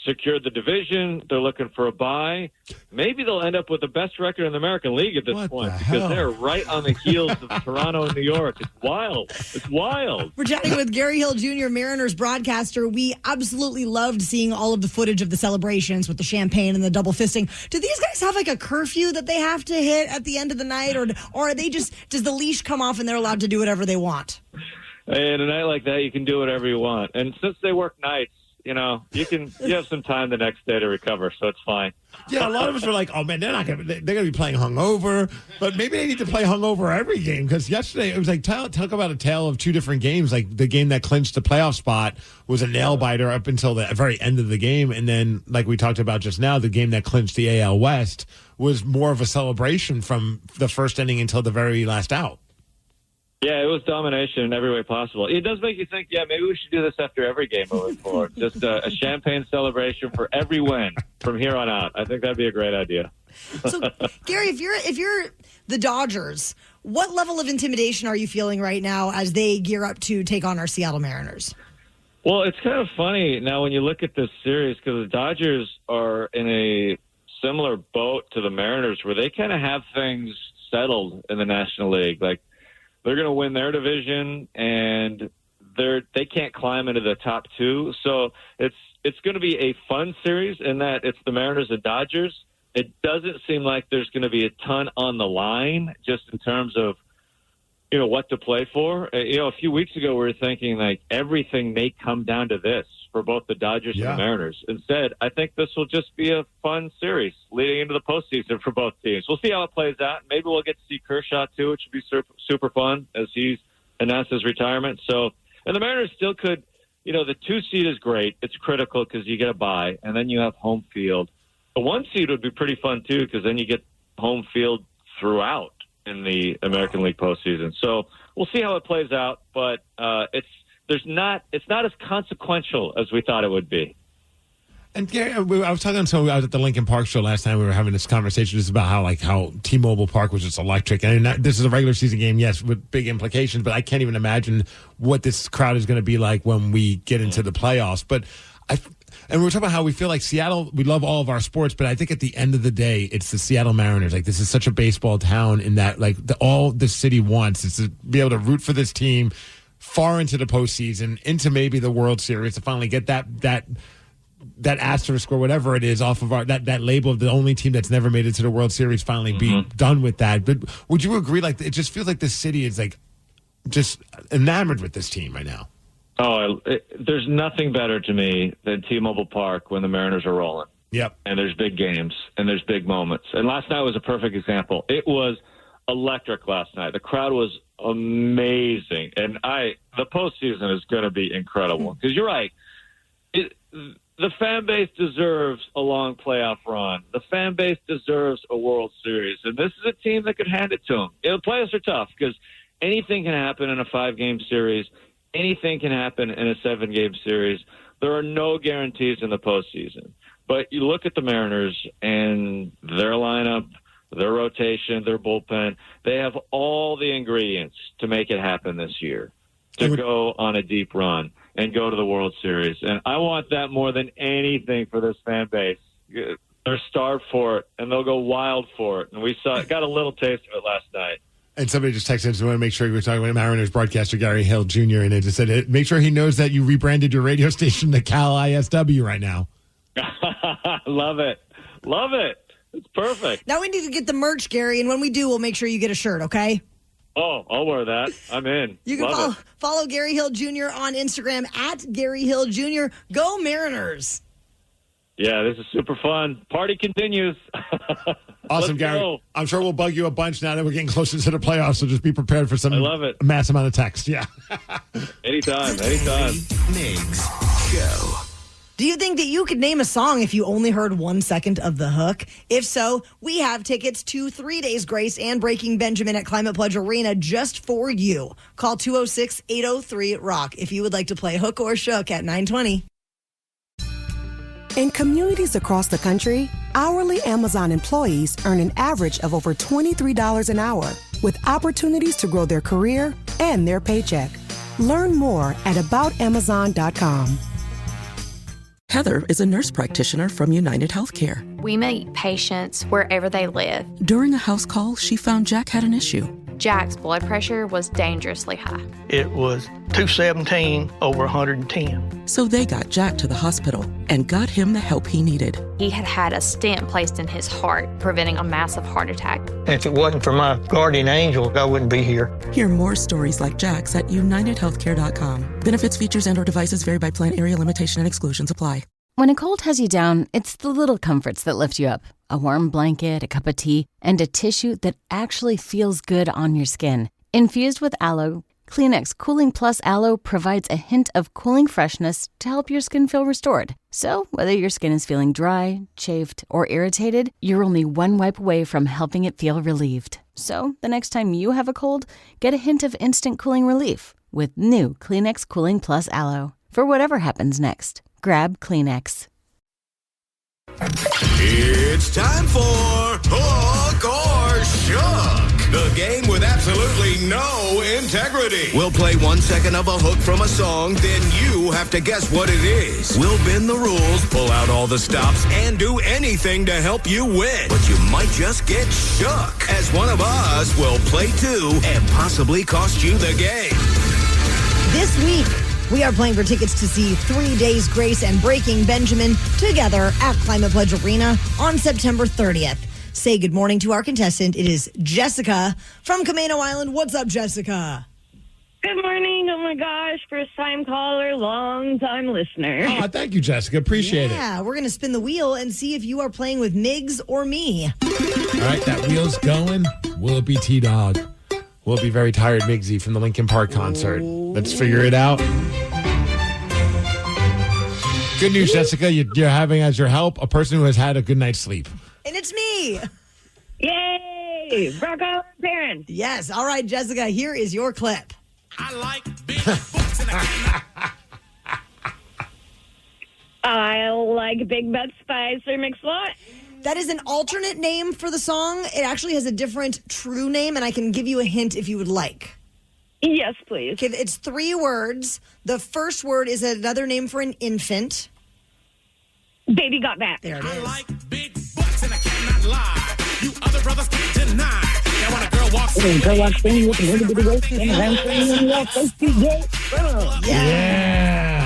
secured the division. They're looking for a bye. Maybe they'll end up with the best record in the American League at this point, because they're right on the heels of Toronto and New York. It's wild. It's wild. We're chatting with Gary Hill Jr., Mariners broadcaster. We absolutely loved seeing all of the footage of the celebrations with the champagne and the double fisting. Do these guys have like a curfew that they have to hit at the end of the night, or are they just, does the leash come off and they're allowed to do whatever they want? And a night like that, you can do whatever you want. And since they work nights, you have some time the next day to recover, so it's fine. Yeah, a lot of us were like, oh man, they're going to be playing hungover, but maybe they need to play hungover every game, because yesterday it was like, talk about a tale of 2 different games. Like, the game that clinched the playoff spot was a nail biter up until the very end of the game, and then, like we talked about just now, the game that clinched the AL West was more of a celebration from the first inning until the very last out. Yeah, it was domination in every way possible. It does make you think, maybe we should do this after every game moving forward. Just a champagne celebration for every win from here on out. I think that'd be a great idea. So, Gary, if you're the Dodgers, what level of intimidation are you feeling right now as they gear up to take on our Seattle Mariners? Well, it's kind of funny now when you look at this series, because the Dodgers are in a similar boat to the Mariners, where they kind of have things settled in the National League. Like, they're going to win their division, and they can't climb into the top 2. So it's going to be a fun series in that it's the Mariners and Dodgers. It doesn't seem like there's going to be a ton on the line, just in terms of what to play for. A few weeks ago we were thinking like everything may come down to this for both the Dodgers and the Mariners. Instead, I think this will just be a fun series leading into the postseason for both teams. We'll see how it plays out. Maybe we'll get to see Kershaw too, which would be super fun as he's announced his retirement. So, and the Mariners still could, the 2 seed is great. It's critical because you get a bye, and then you have home field. The 1 seed would be pretty fun too, because then you get home field throughout in the American League postseason. So we'll see how it plays out, but it's not as consequential as we thought it would be. And Gary, I was at the Lincoln Park show last time. We were having this conversation just about how T-Mobile Park was just electric. And this is a regular season game, yes, with big implications, but I can't even imagine what this crowd is going to be like when we get into the playoffs. But And we were talking about how we feel like Seattle, we love all of our sports, but I think at the end of the day, it's the Seattle Mariners. Like, this is such a baseball town in that, like, all the city wants is to be able to root for this team far into the postseason, into maybe the World Series, to finally get that asterisk or whatever it is off of our that label of the only team that's never made it to the World Series, finally be done with that. But would you agree, like, it just feels like this city is, like, just enamored with this team right now? There's nothing better to me than T-Mobile Park when the Mariners are rolling. Yep. And there's big games and there's big moments. And last night was a perfect example. It was electric last night. The crowd was amazing. And the postseason is going to be incredible. Because you're right. The fan base deserves a long playoff run. The fan base deserves a World Series. And this is a team that could hand it to them. The playoffs are tough because anything can happen in a 5-game series. Anything can happen in a 7-game series. There are no guarantees in the postseason. But you look at the Mariners and their lineup, their rotation, their bullpen. They have all the ingredients to make it happen this year, to go on a deep run and go to the World Series. And I want that more than anything for this fan base. They're starved for it, and they'll go wild for it. And we got a little taste of it last night. And somebody just texted us, we want to make sure you were talking about Mariners broadcaster Gary Hill Jr., and they just said, make sure he knows that you rebranded your radio station to Cal ISW right now. Love it. Love it. It's perfect. Now we need to get the merch, Gary, and when we do, we'll make sure you get a shirt, okay? Oh, I'll wear that. I'm in. You can follow Gary Hill Jr. on Instagram at Gary Hill Jr. Go Mariners. Yeah, this is super fun. Party continues. Awesome, Gary. Go. I'm sure we'll bug you a bunch now that we're getting closer to the playoffs, so just be prepared for some I love it. mass amount of text. Yeah. Anytime. Migs Show. Do you think that you could name a song if you only heard 1 second of the hook? If so, we have tickets to 3 Days Grace and Breaking Benjamin at Climate Pledge Arena just for you. Call 206-803-ROCK if you would like to play Hook or Shook at 920. In communities across the country, hourly Amazon employees earn an average of over $23 an hour, with opportunities to grow their career and their paycheck. Learn more at aboutamazon.com. Heather is a nurse practitioner from United Healthcare. We meet patients wherever they live. During a house call, she found Jack had an issue. Jack's blood pressure was dangerously high. It was 217 over 110. So they got Jack to the hospital and got him the help he needed. He had a stent placed in his heart, preventing a massive heart attack. If it wasn't for my guardian angel, I wouldn't be here. Hear more stories like Jack's at unitedhealthcare.com. Benefits, features, and/or devices vary by plan, area, limitation, and exclusions apply. When a cold has you down, it's the little comforts that lift you up. A warm blanket, a cup of tea, and a tissue that actually feels good on your skin. Infused with aloe, Kleenex Cooling Plus Aloe provides a hint of cooling freshness to help your skin feel restored. So, whether your skin is feeling dry, chafed, or irritated, you're only one wipe away from helping it feel relieved. So, the next time you have a cold, get a hint of instant cooling relief with new Kleenex Cooling Plus Aloe. For whatever happens next, grab Kleenex. It's time for Hook or Shook, the game with absolutely no integrity. We'll play 1 second of a hook from a song, then you have to guess what it is. We'll bend the rules, pull out all the stops, and do anything to help you win. But you might just get shook, as one of us will play too and possibly cost you the game. This week, we are playing for tickets to see 3 Days Grace and Breaking Benjamin together at Climate Pledge Arena on September 30th. Say good morning to our contestant. It is Jessica from Camano Island. What's up, Jessica? Good morning. Oh, my gosh. First-time caller, long-time listener. Oh, thank you, Jessica. Appreciate it. Yeah, we're going to spin the wheel and see if you are playing with Migs or me. All right, that wheel's going. Will it be T-Dog? Will it be very tired Migsy from the Linkin Park concert? Let's figure it out. Good news, Jessica. You're having as your help a person who has had a good night's sleep. And it's me. Yay! Rock on, parents. Yes. All right, Jessica, here is your clip. I like big butts and I like Big Butts by Sir Mix-a-Lot. That is an alternate name for the song. It actually has a different true name, and I can give you a hint if you would like. Yes, please. Okay, it's 3 words. The first word is another name for an infant. Baby Got Back. There it is. Butts and I cannot lie. You other brothers can't deny. Now when a girl walks in,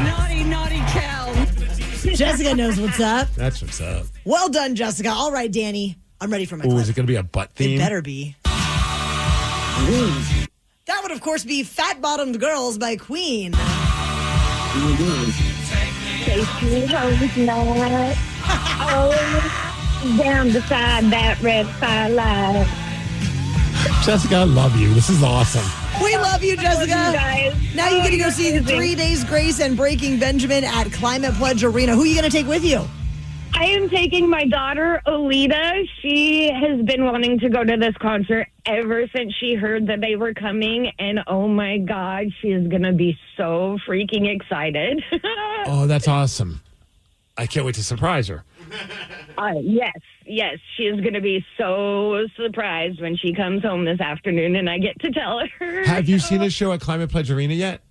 Naughty, naughty Cal. Jessica knows what's up. That's what's up. Well done, Jessica. All right, Danny. I'm ready for my Ooh, clip. is it going to be a butt theme? It better be. That would, of course, be Fat Bottomed Girls by Queen. Take me home tonight. Oh, down beside that red firelight. Jessica, I love you. This is awesome. We love you, Jessica. Love you guys. Now you get to go see Amazing. 3 Days Grace and Breaking Benjamin at Climate Pledge Arena. Who are you going to take with you? I am taking my daughter, Alita. She has been wanting to go to this concert ever since she heard that they were coming. And oh my God, she is going to be so freaking excited. Oh, that's awesome. I can't wait to surprise her. Yes. She is going to be so surprised when she comes home this afternoon and I get to tell her. Have you seen a show at Climate Pledge Arena yet?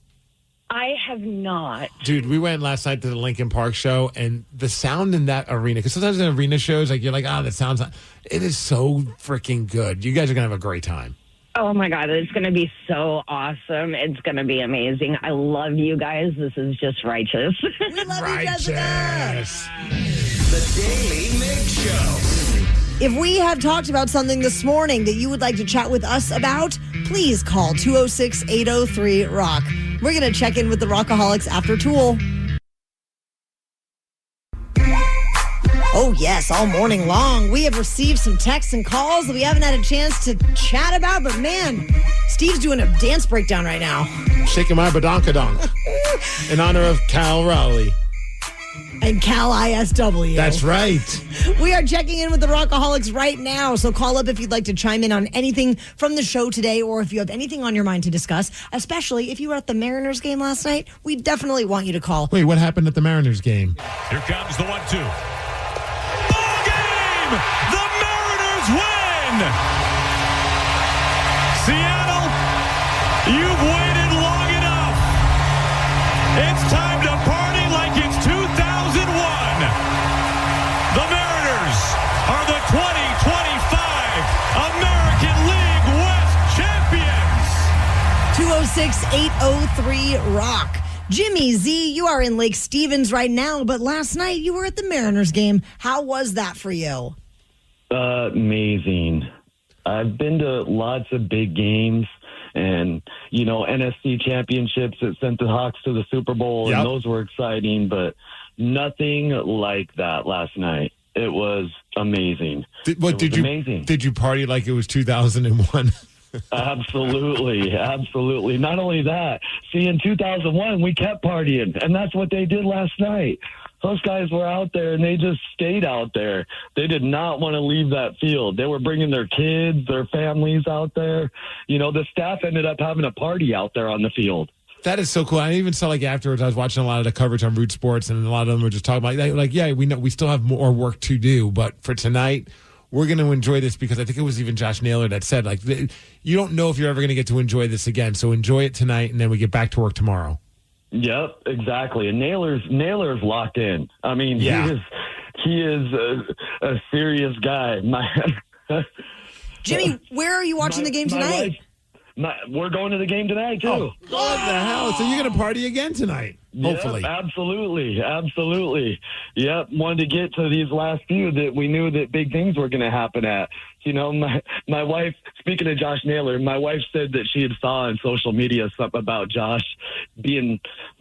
I have not. Dude, we went last night to the Linkin Park show, and the sound in that arena, because sometimes in arena shows, like you're like, that sounds, it is so freaking good. You guys are going to have a great time. Oh my God, it's going to be so awesome. It's going to be amazing. I love you guys. This is just righteous. We love you, Jessica. The Daily Migs Show. If we have talked about something this morning that you would like to chat with us about, please call 206-803-ROCK. We're going to check in with the Rockaholics after Tool. Oh, yes, all morning long. We have received some texts and calls that we haven't had a chance to chat about, but man, Steve's doing a dance breakdown right now. Shaking my badonkadonk in honor of Cal Raleigh. And Cal ISW. That's right. We are checking in with the Rockaholics right now. So call up if you'd like to chime in on anything from the show today, or if you have anything on your mind to discuss, especially if you were at the Mariners game last night. We definitely want you to call. Wait, what happened at the Mariners game? Here comes the 1-2. Ball game! The Mariners win! Seattle, you've waited long enough. It's time to party like it's 2001. The Mariners are the 2025 American League West champions. 206-803-ROCK. Jimmy Z, you are in Lake Stevens right now, but last night you were at the Mariners game. How was that for you? Amazing. I've been to lots of big games and, NFC championships that sent the Hawks to the Super Bowl, and those were exciting, but nothing like that last night. It was amazing. Amazing. Did you party like it was 2001? Absolutely. Not only that, in 2001, we kept partying, and that's what they did last night. Those guys were out there, and they just stayed out there. They did not want to leave that field. They were bringing their kids, their families out there. The staff ended up having a party out there on the field. That is so cool. I even saw afterwards, I was watching a lot of the coverage on Root Sports, and a lot of them were just talking about we know we still have more work to do, but for tonight, we're going to enjoy this, because I think it was even Josh Naylor that said, you don't know if you're ever going to get to enjoy this again, so enjoy it tonight, and then we get back to work tomorrow. Yep, exactly. And Naylor's locked in. I mean, he is a serious guy. Jimmy, where are you watching the game tonight? We're going to the game tonight, too. Oh, what the hell? So you're going to party again tonight? Hopefully. Yep, absolutely. Yep, wanted to get to these last few that we knew that big things were going to happen at. My wife, speaking of Josh Naylor, my wife said that she had saw on social media something about Josh being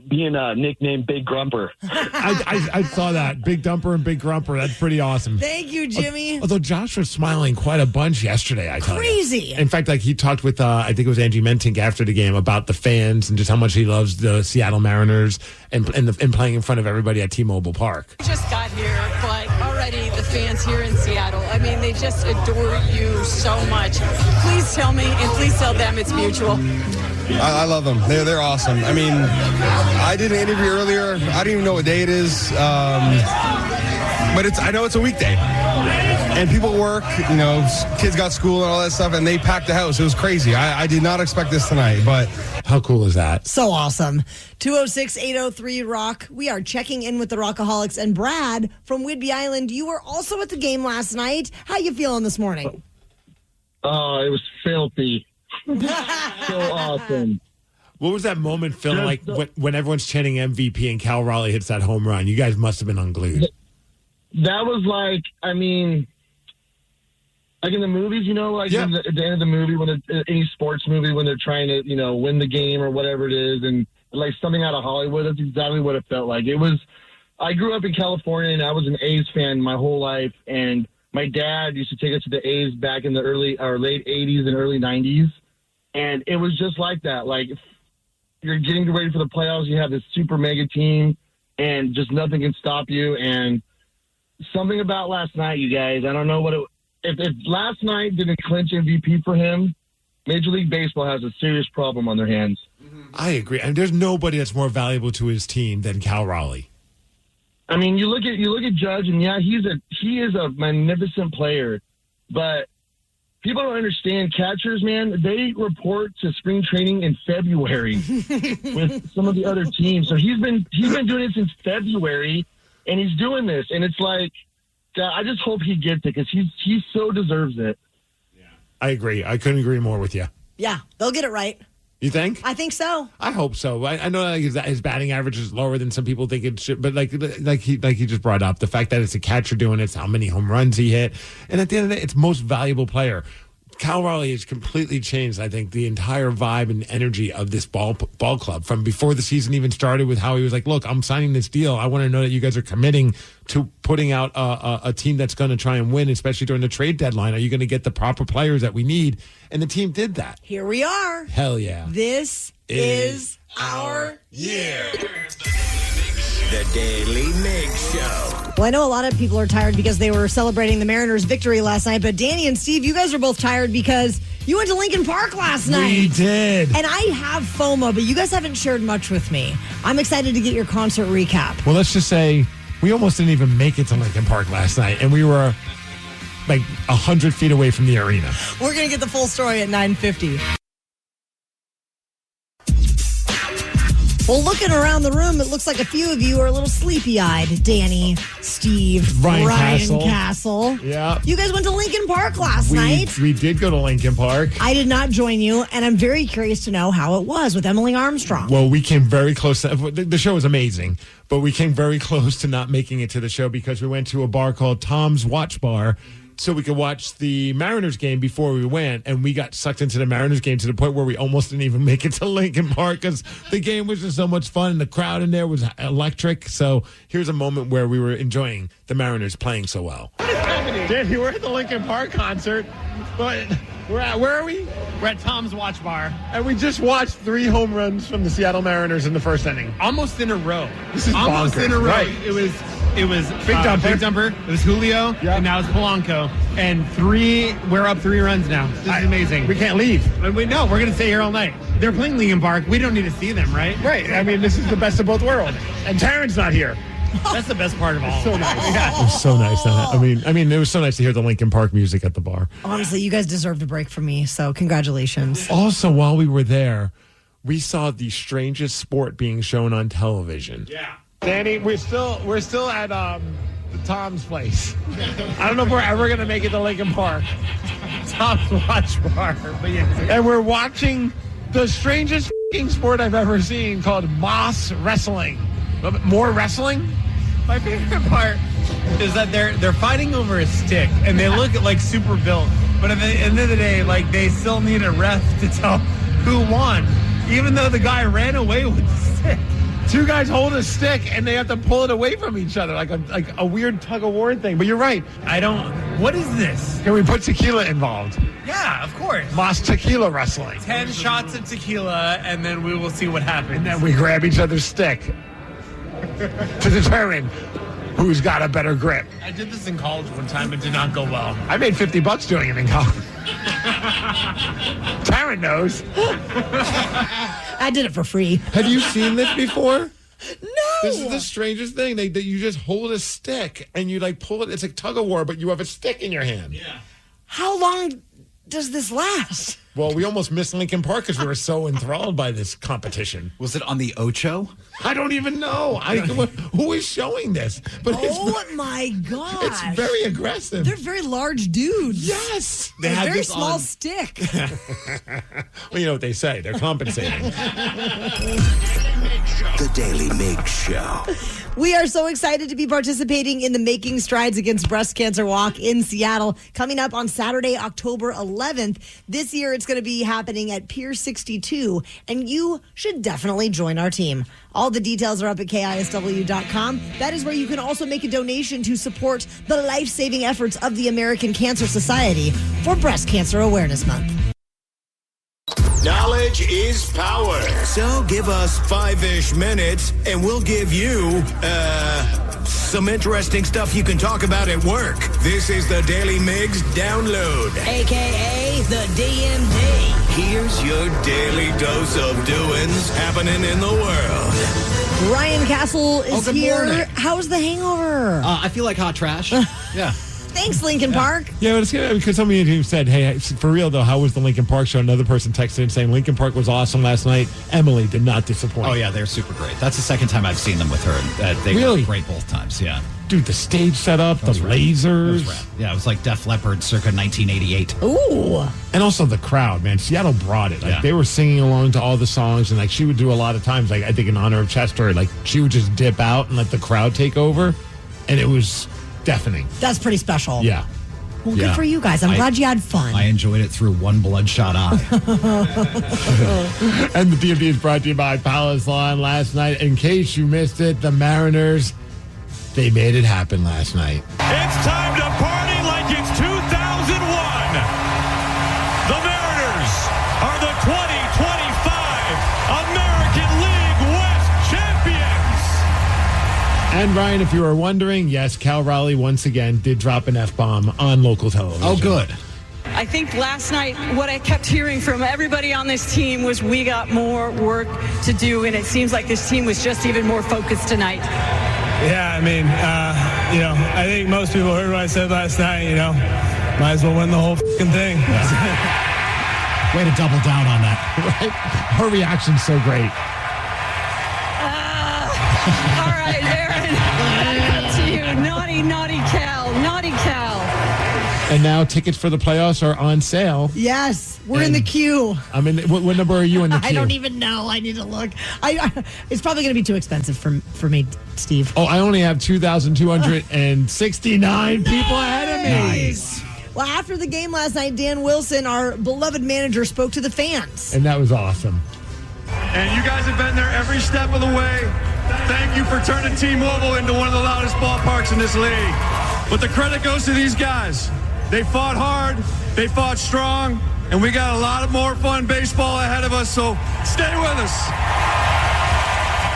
nicknamed Big Grumper. I saw that. Big Dumper and Big Grumper. That's pretty awesome. Thank you, Jimmy. Although Josh was smiling quite a bunch yesterday, I tell you. Crazy. In fact, he talked with, I think it was Angie Mentink after the game about the fans and just how much he loves the Seattle Mariners and playing in front of everybody at T-Mobile Park. We just got here, but already the fans here in Seattle, they just adore you so much. Please tell me, and please tell them it's mutual. I love them. They're awesome. I did an interview earlier. I don't even know what day it is, but I know it's a weekday. and people work, kids got school and all that stuff, and they packed the house. It was crazy. I did not expect this tonight, but how cool is that? So awesome. 206-803-ROCK. We are checking in with the Rockaholics. And Brad from Whidbey Island, you were also at the game last night. How you feeling this morning? Oh, it was filthy. So awesome. What was that moment feeling like when everyone's chanting MVP and Cal Raleigh hits that home run? You guys must have been unglued. That was like in the movies, at the end of the movie, when any sports movie, when they're trying to, win the game or whatever it is, and like something out of Hollywood, that's exactly what it felt like. I grew up in California, and I was an A's fan my whole life, and my dad used to take us to the A's back in the late 80s and early 90s, and it was just like that. Like, if you're getting ready for the playoffs, you have this super mega team, and just nothing can stop you, and something about last night, you guys, I don't know what if last night didn't clinch MVP for him, Major League Baseball has a serious problem on their hands. I agree. And there's nobody that's more valuable to his team than Cal Raleigh. I mean, you look at Judge, and yeah, he is a magnificent player, but people don't understand catchers, man. They report to spring training in February with some of the other teams. So he's been doing it since February, and he's doing this, and it's like, God, I just hope he gets it because he so deserves it. Yeah, I agree. I couldn't agree more with you. Yeah, they'll get it right. You think? I think so. I hope so. I know his batting average is lower than some people think it should, but like he just brought up, the fact that it's a catcher doing it, how many home runs he hit, and at the end of the day, it's most valuable player. Cal Raleigh has completely changed, I think, the entire vibe and energy of this ball club from before the season even started, with how he was like, look, I'm signing this deal. I want to know that you guys are committing to putting out a team that's going to try and win, especially during the trade deadline. Are you going to get the proper players that we need? And the team did that. Here we are. Hell yeah. This is our year. The Daily Migs Show. Well, I know a lot of people are tired because they were celebrating the Mariners' victory last night, but Danny and Steve, you guys are both tired because you went to Lincoln Park last night. We did. And I have FOMO, but you guys haven't shared much with me. I'm excited to get your concert recap. Well, let's just say we almost didn't even make it to Lincoln Park last night, and we were like 100 feet away from the arena. We're going to get the full story at 9:50. Well, looking around the room, it looks like a few of you are a little sleepy-eyed. Danny, Steve, Ryan Castle. Yeah. You guys went to Lincoln Park last night. We did go to Lincoln Park. I did not join you, and I'm very curious to know how it was with Emily Armstrong. Well, we came very close. The show was amazing, but we came very close to not making it to the show because we went to a bar called Tom's Watch Bar so we could watch the Mariners game before we went, and we got sucked into the Mariners game to the point where we almost didn't even make it to Lincoln Park because the game was just so much fun and the crowd in there was electric. So here's a moment where we were enjoying the Mariners playing so well. What is happening? Danny, we're at the Lincoln Park concert, but where are we? We're at Tom's Watch Bar. And we just watched 3 home runs from the Seattle Mariners in the first inning. Almost in a row. This is almost bonkers. in a row. Right. It was Big Dumper. It was Julio, and now it's Polanco. And we're up 3 runs now. This is amazing. We can't leave. No, we're going to stay here all night. They're playing Lincoln Park. We don't need to see them, right? Right. I mean, this is the best of both worlds. And Taryn's not here. That's the best part of all. So nice. Yeah. It was so nice. I mean, it was so nice to hear the Lincoln Park music at the bar. Honestly, you guys deserved a break from me, so congratulations. Also, while we were there, we saw the strangest sport being shown on television. Yeah. Danny, we're still at the Tom's place. I don't know if we're ever going to make it to Lincoln Park. Tom's Watch Bar. But yeah. And we're watching the strangest sport I've ever seen called moss wrestling. More wrestling? My favorite part is that they're fighting over a stick, and they look like super built. But at the end of the day, like, they still need a ref to tell who won, even though the guy ran away with the stick. 2 guys hold a stick, and they have to pull it away from each other, like a weird tug-of-war thing. But you're right. What is this? Can we put tequila involved? Yeah, of course. Moss tequila wrestling. 10 shots of tequila, and then we will see what happens. And then we grab each other's stick to determine who's got a better grip. I did this in college one time. It did not go well. I made $50 doing it in college. Taryn knows. I did it for free. Have you seen this before? No. This is the strangest thing. That you just hold a stick and you like pull it. It's like tug of war, but you have a stick in your hand. Yeah. How long does this last? Well, we almost missed Lincoln Park because we were so enthralled by this competition. Was it on the Ocho? I don't even know. Who is showing this? But my gosh. It's very aggressive. They're very large dudes. Yes. They have a very small stick. Well, you know what they say. They're compensating. The Daily Migs Show. We are so excited to be participating in the Making Strides Against Breast Cancer Walk in Seattle, coming up on Saturday, October 11th. This year, it's going to be happening at Pier 62, and you should definitely join our team. All the details are up at KISW.com. That is where you can also make a donation to support the life-saving efforts of the American Cancer Society for Breast Cancer Awareness Month. Knowledge is power. So give us 5-ish minutes and we'll give you, some interesting stuff you can talk about at work. This is the Daily Migs Download. AKA the DMD. Here's your daily dose of doings happening in the world. Ryan Castle is good here. morning. How's the hangover? I feel like hot trash. Yeah. Thanks, Lincoln Park. Yeah, but it's good because somebody who said, hey, for real though, how was the Lincoln Park show? Another person texted in saying Lincoln Park was awesome last night. Emily did not disappoint. Oh, yeah, they're super great. That's the second time I've seen them with her. And, they Really? were great both times, yeah. Dude, the stage setup, the lasers. Yeah, it was like Def Leppard circa 1988. Ooh. And also the crowd, man. Seattle brought it. Like they were singing along to all the songs, and like she would do a lot of times, like I think in honor of Chester, like she would just dip out and let the crowd take over, and it was deafening. That's pretty special. Yeah. Well, good for you guys. I'm glad you had fun. I enjoyed it through one bloodshot eye. And the DMD is brought to you by Palace Lawn last night. In case you missed it, the Mariners, they made it happen last night. It's time to party like it's 2001. The Mariners are the 2025 American League West champions. And Ryan, if you were wondering, yes, Cal Raleigh once again did drop an F-bomb on local television. Oh, good. I think last night what I kept hearing from everybody on this team was we got more work to do, and it seems like this team was just even more focused tonight. Yeah, I mean, I think most people heard what I said last night, might as well win the whole fucking thing. Way to double down on that. Right? Her reaction's so great. All right, Aaron, back to you. Naughty Cal. And now tickets for the playoffs are on sale. Yes, we're in the queue. I mean, what number are you in the queue? I don't even know. I need to look. It's probably going to be too expensive for me, Steve. Oh, I only have 2,269 people ahead of me. Nice. Well, after the game last night, Dan Wilson, our beloved manager, spoke to the fans. And that was awesome. And you guys have been there every step of the way. Thank you for turning T-Mobile into one of the loudest ballparks in this league. But the credit goes to these guys. They fought hard, they fought strong, and we got a lot of more fun baseball ahead of us, so stay with us.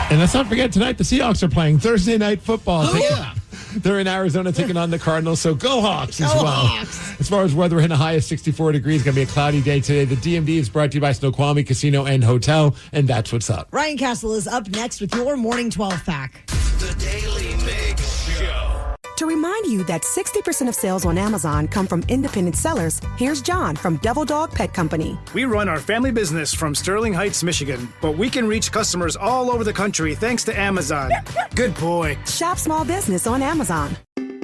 And let's not forget, tonight the Seahawks are playing Thursday Night Football. Oh, yeah. They're in Arizona taking on the Cardinals, so go Hawks as Go well. Hawks. As far as weather, we're hitting a high of 64 degrees. Going to be a cloudy day today. The DMD is brought to you by Snoqualmie Casino and Hotel, and that's what's up. Ryan Castle is up next with your Morning 12 pack. The Daily Migs Show. To remind you that 60% of sales on Amazon come from independent sellers, here's John from Devil Dog Pet Company. We run our family business from Sterling Heights, Michigan, but we can reach customers all over the country thanks to Amazon. Good boy. Shop small business on Amazon.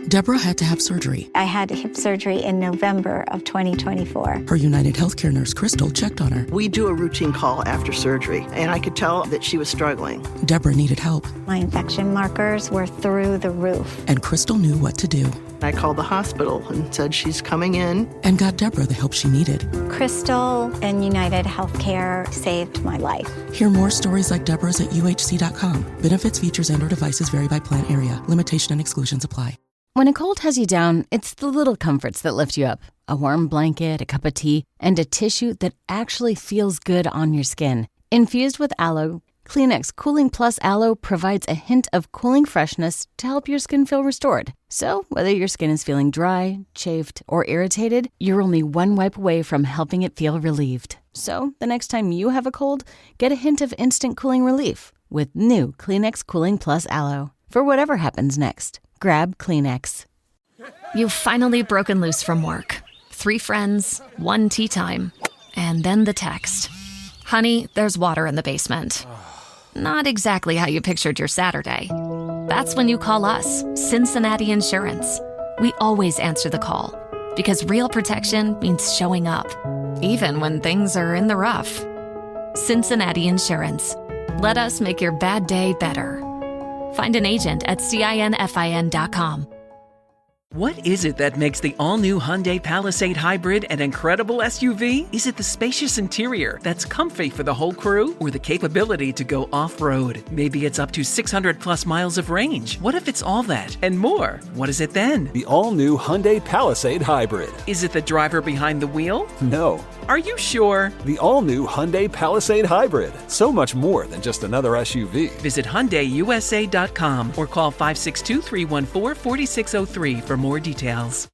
Deborah had to have surgery. I had hip surgery in November of 2024. Her United Healthcare nurse, Crystal, checked on her. We do a routine call after surgery, and I could tell that she was struggling. Deborah needed help. My infection markers were through the roof. And Crystal knew what to do. I called the hospital and said she's coming in. And got Deborah the help she needed. Crystal and United Healthcare saved my life. Hear more stories like Deborah's at UHC.com. Benefits, features, and/or devices vary by plan area. Limitation and exclusions apply. When a cold has you down, it's the little comforts that lift you up. A warm blanket, a cup of tea, and a tissue that actually feels good on your skin. Infused with aloe, Kleenex Cooling Plus Aloe provides a hint of cooling freshness to help your skin feel restored. So, whether your skin is feeling dry, chafed, or irritated, you're only one wipe away from helping it feel relieved. So, the next time you have a cold, get a hint of instant cooling relief. with new Kleenex Cooling Plus Aloe. For whatever happens next, grab Kleenex. You've finally broken loose from work. 3 friends, 1 tea time, and then the text. Honey, there's water in the basement. Not exactly how you pictured your Saturday. That's when you call us, Cincinnati Insurance. We always answer the call because real protection means showing up, even when things are in the rough. Cincinnati Insurance. Let us make your bad day better. Find an agent at CINFIN.com. What is it that makes the all-new Hyundai Palisade Hybrid an incredible SUV? Is it the spacious interior that's comfy for the whole crew, or the capability to go off-road? Maybe it's up to 600-plus miles of range. What if it's all that and more? What is it then? The all-new Hyundai Palisade Hybrid. Is it the driver behind the wheel? No. Are you sure? The all-new Hyundai Palisade Hybrid. So much more than just another SUV. Visit HyundaiUSA.com or call 562-314-4603 for more details.